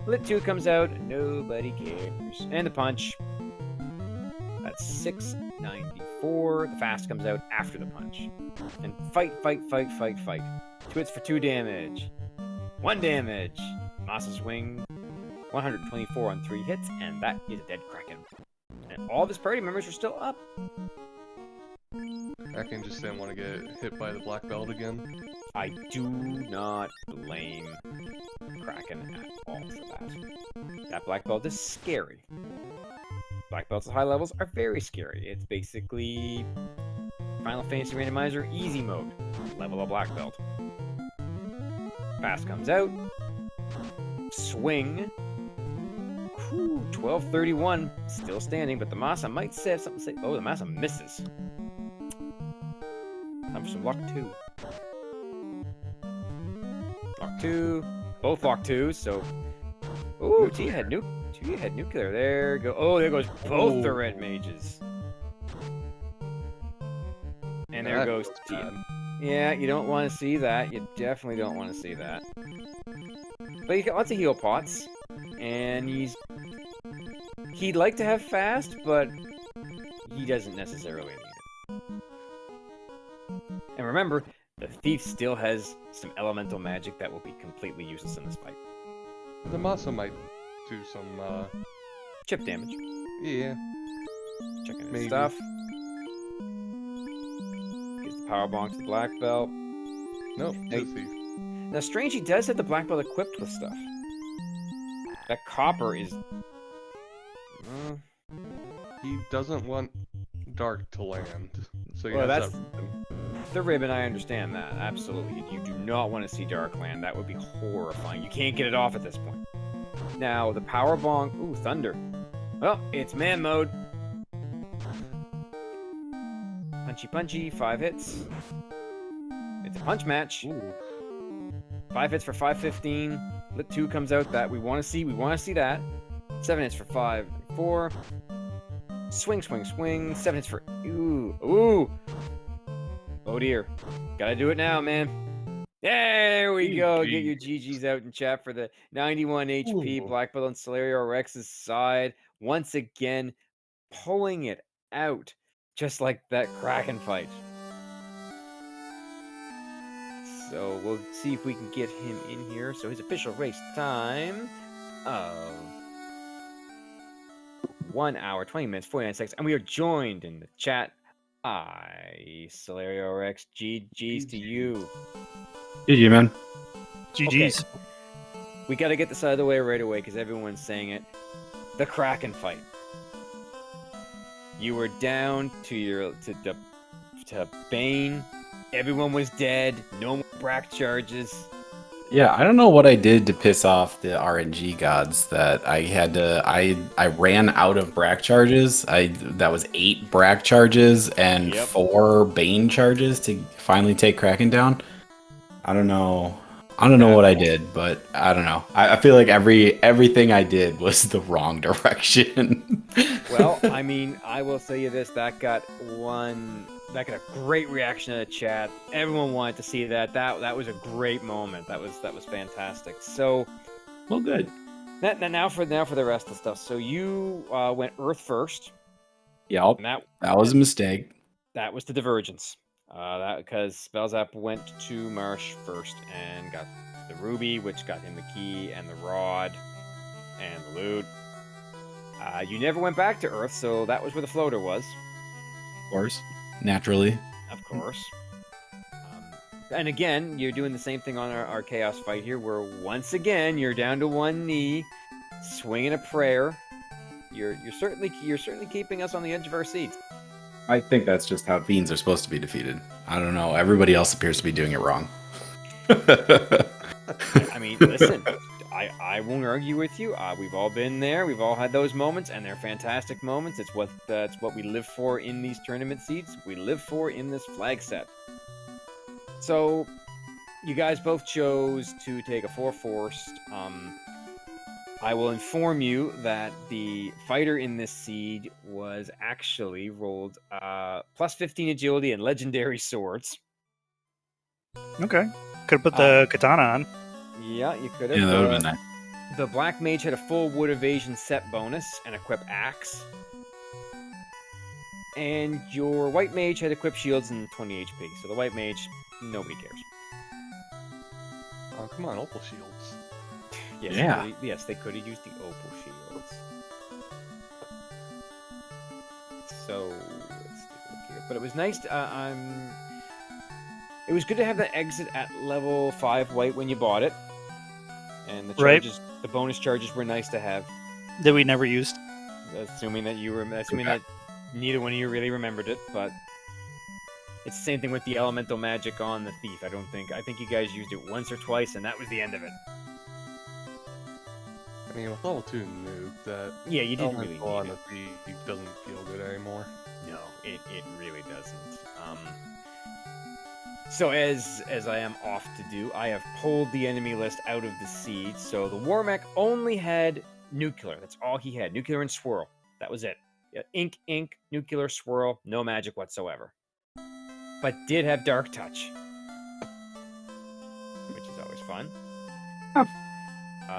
Lit 2 comes out, nobody cares. And the punch, that's 694. The fast comes out after the punch. And fight. 2 hits for 2 damage. 1 damage. Masa swing, 124 on 3 hits, and that is a dead Kraken. And all of his party members are still up. Kraken just didn't want to get hit by the black belt again. I do not blame Kraken at all for that. That black belt is scary. Black belts at high levels are very scary. It's basically Final Fantasy Randomizer easy mode. Level a black belt. Fast comes out. Swing. 1231, still standing, but the Masa might have something to say. Oh, the Masa misses. Time for some lock 2. Lock 2. Both lock 2s, so. Ooh, T had nuclear. There go. Oh, there goes both the red mages. And there goes T. Yeah, you don't want to see that. You definitely don't want to see that. But he's got lots of heal pots. And he'd like to have fast, but he doesn't necessarily need it. And remember, the thief still has some elemental magic that will be completely useless in this fight. The Masa might do some Chip damage. Yeah. Checking his stuff. Gives the power bonk to the black belt. Nope, Hey. the thief. Now, strange, he does have the black belt equipped with stuff. That copper is... He doesn't want Dark to land. So well, that's the ribbon, I understand that. Absolutely. You do not want to see Darkland. That would be horrifying. You can't get it off at this point. Now, the power bonk... Ooh, thunder. Well, it's man mode. Punchy, 5 hits. It's a punch match. Ooh. 5 hits for 515. Lit 2 comes out that we want to see. We want to see that. 7 hits for 4. Swing. 7 hits for... Ooh. Oh, dear. Gotta do it now, man. There we go. Get your GGs out in chat for the 91 HP Ooh. Black Belt on Solariorex side. Once again, pulling it out. Just like that Kraken fight. So we'll see if we can get him in here. So his official race time of 1 hour, 20 minutes, 49 seconds. And we are joined in the chat by Solariorex. GG's to you. GG, man. GG's. Okay. We got to get this out of the way right away because everyone's saying it. The Kraken fight. You were down to to Bane. Everyone was dead. No more Brack charges. Yeah, I don't know what I did to piss off the RNG gods that I had to. I ran out of Brack charges. That was 8 Brack charges and Yep. 4 Bane charges to finally take Kraken down. I don't know. I don't know what I did, but I don't know. I feel like everything I did was the wrong direction. Well, I mean, I will tell you this: that got a great reaction in the chat. Everyone wanted to see that. That was a great moment. That was fantastic. So, well, good. Now for the rest of the stuff. So you went Earth first. Yep. And that was a mistake. That was the divergence. That because Spellzapp went to Marsh first and got the ruby, which got him the key and the rod and the loot. You never went back to Earth, so that was where the floater was. Of course. Naturally. Of course. And again, you're doing the same thing on our chaos fight here, where once again you're down to one knee, swinging a prayer. You're certainly keeping us on the edge of our seats. I think that's just how fiends are supposed to be defeated. I don't know. Everybody else appears to be doing it wrong. I mean, listen, I won't argue with you. We've all been there. We've all had those moments, and they're fantastic moments. It's what we live for in these tournament seats. We live for in this flag set. So, you guys both chose to take a 4-forced. I will inform you that the fighter in this seed was actually rolled plus 15 agility and legendary swords. Okay. Could have put the katana on. Yeah, you could have. Yeah, that would have been nice. The black mage had a full wood evasion set bonus and equip axe. And your white mage had equip shields and 20 HP. So the white mage, nobody cares. Oh, come on, opal shields. Yes, Yeah. they could have used the opal shields. So let's take a look here. But it was nice. It was good to have the exit at level 5 white when you bought it, and the charges, the bonus charges were nice to have. That we never used. Assuming that that neither one of you really remembered it, but it's the same thing with the elemental magic on the thief. I think you guys used it once or twice, and that was the end of it. I mean, with level 2 nuke, that You didn't really on need the it. thief doesn't feel good anymore. No, it really doesn't. So as I am off to do, I have pulled the enemy list out of the seed. So the Warmech only had nuclear. That's all he had. Nuclear and swirl. That was it. Yeah, ink, nuclear, swirl, no magic whatsoever. But did have dark touch, which is always fun.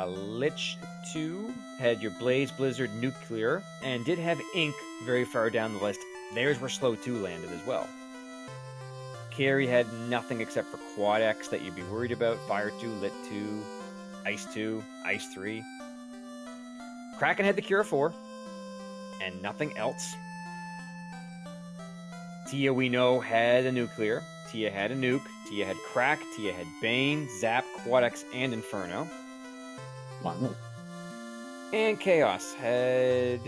Lich 2 had your Blaze, Blizzard, Nuclear, and did have Ink very far down the list. Theirs were Slow 2 landed as well. Carry had nothing except for Quad X that you'd be worried about. Fire 2, Lit 2, Ice 2, Ice 3. Kraken had the Cure 4, and nothing else. Tia, we know, had a Nuclear. Tia had a Nuke. Tia had Crack. Tia had Bane, Zap, Quad X, and Inferno. Wow. And Chaos had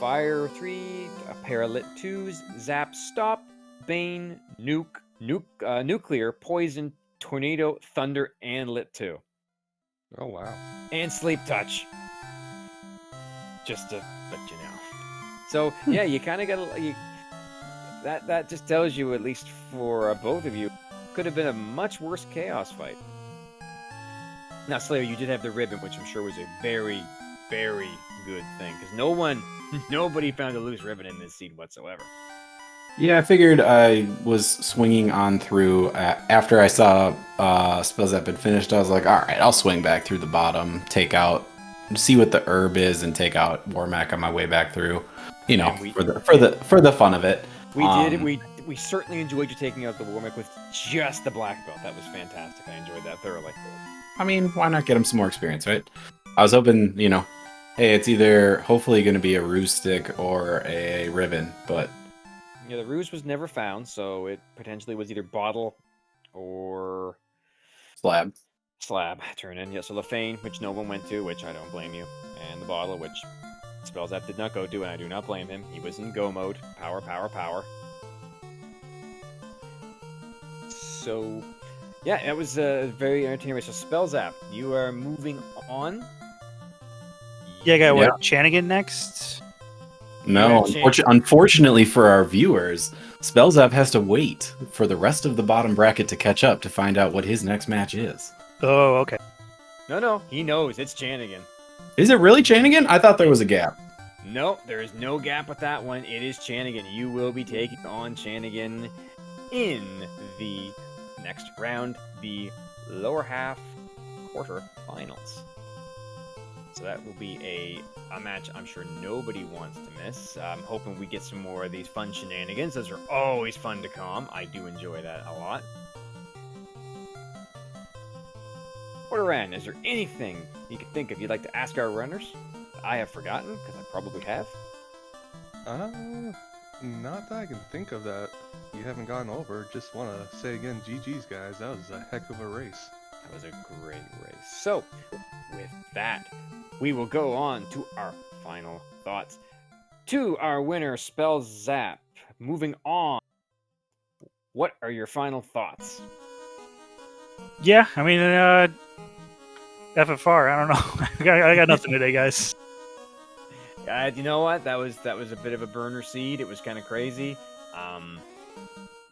Fire 3, a pair of Lit 2s, Zap, Stop, Bane, Nuclear, Poison, Tornado, Thunder, and Lit 2. Oh, wow. And Sleep Touch. Just to let you know. So, yeah, you kind of got that just tells you, at least for both of you, could have been a much worse Chaos fight. Now, Slayer, you did have the ribbon, which I'm sure was a very, very good thing, because nobody found a loose ribbon in this seed whatsoever. Yeah, I figured I was swinging on through after I saw Spellzapp had finished. I was like, all right, I'll swing back through the bottom, see what the herb is, and take out Warmech on my way back through. You know, for the fun of it. We certainly enjoyed you taking out the Warmech with just the black belt. That was fantastic. I enjoyed that thoroughly. I mean, why not get him some more experience, right? I was hoping, hey, it's either hopefully going to be a ruse stick or a ribbon, but... Yeah, the ruse was never found, so it potentially was either bottle or... Slab turn in. Yeah, so Lefane, which no one went to, which I don't blame you, and the bottle, which Spellzapp did not go to, and I do not blame him. He was in go mode. Power. So, yeah, it was a very entertaining race. So, Spellzapp, you are moving on. Yeah, I got Yeah. what, Chanigan next? No, unfortunately for our viewers, Spellzapp has to wait for the rest of the bottom bracket to catch up to find out what his next match is. Oh, okay. No, he knows it's Chanigan. Is it really Chanigan? I thought there was a gap. No, there is no gap with that one. It is Chanigan. You will be taking on Chanigan in the next round, the lower half quarterfinals. So that will be a match I'm sure nobody wants to miss. I'm hoping we get some more of these fun shenanigans. Those are always fun to calm. I do enjoy that a lot. Quarteran, is there anything you could think of you'd like to ask our runners? I have forgotten, because I probably have. Not that I can think of that you haven't gone over. Just want to say again, GG's guys, that was a heck of a race. That was a great race. So, with that, we will go on to our final thoughts. To our winner, Spellzapp. Moving on, what are your final thoughts? Yeah, I mean, FFR. I don't know. I got nothing today, guys. You know what? That was a bit of a burner seed. It was kind of crazy.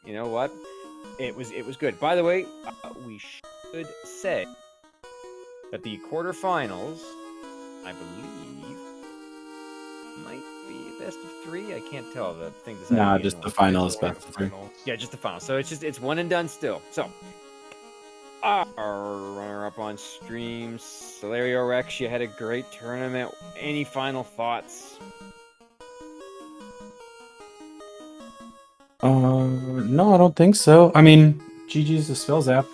You know what? It was good. By the way, we should say that the quarterfinals, I believe, might be best of 3. I can't tell. The thing decided. Nah, just the final is best of 3. Yeah, just the final. So it's one and done still. So our runner-up on stream, Solariorex, you had a great tournament. Any final thoughts? No, I don't think so. I mean, GG's the Spellzapp.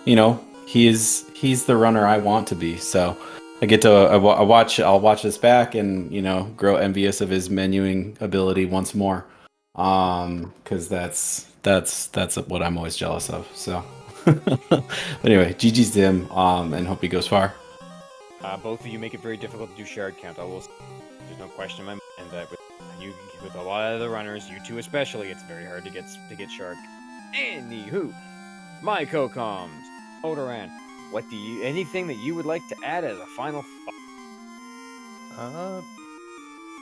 You know, he's the runner I want to be. So I get to I'll watch this back and grow envious of his menuing ability once more. Because that's what I'm always jealous of. So. But anyway, GG's to him, and hope he goes far. Both of you make it very difficult to do shard count. There's no question in my mind that with a lot of the runners, you two especially, it's very hard to get shard. Anywho, my co-coms, Odoran, anything that you would like to add as a final thought?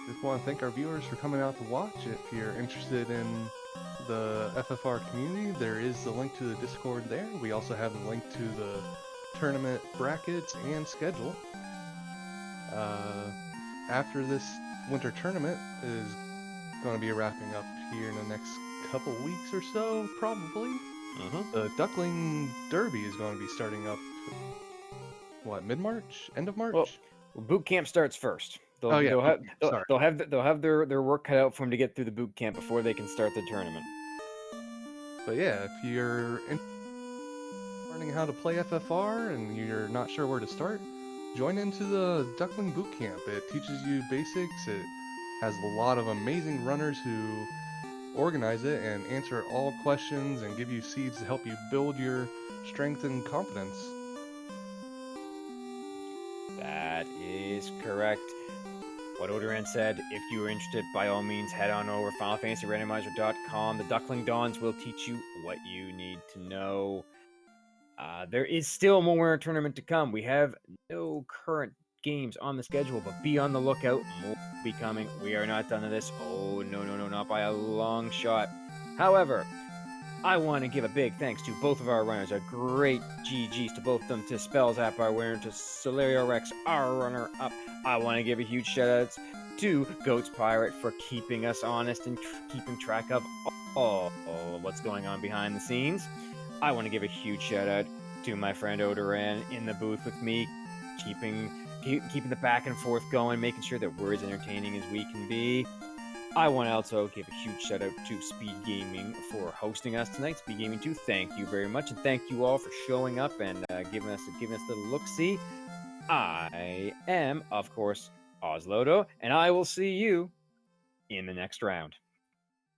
Just want to thank our viewers for coming out to watch. If you're interested in the FFR community, there is the link to the Discord there. We also have the link to the tournament brackets and schedule. After this winter tournament is going to be wrapping up here in the next couple weeks or so, probably. The Duckling Derby is going to be starting up, mid-March? End of March? Well, boot camp starts first. They'll have their work cut out for them to get through the boot camp before they can start the tournament. But yeah, if you're learning how to play FFR and you're not sure where to start, join into the Duckling Boot Camp. It teaches you basics. It has a lot of amazing runners who organize it and answer all questions and give you seeds to help you build your strength and confidence. That is correct. What Odoran said, if you are interested, by all means, head on over to FinalFantasyRandomizer.com. The Duckling Dons will teach you what you need to know. There is still more tournament to come. We have no current games on the schedule, but be on the lookout. More will be coming. We are not done with this. Oh, no, not by a long shot. However, I want to give a big thanks to both of our runners. A great GG's to both of them, to Spellzapp, our winner, to Solariorex, our runner-up. I want to give a huge shout-out to Goats Pirate for keeping us honest and keeping track of all of what's going on behind the scenes. I want to give a huge shout-out to my friend Odoran in the booth with me, keeping the back and forth going, making sure that we're as entertaining as we can be. I want to also give a huge shout out to Speed Gaming for hosting us tonight. Speed Gaming 2, thank you very much, and thank you all for showing up and giving us a little look-see. I am, of course, Ozlodo, and I will see you in the next round.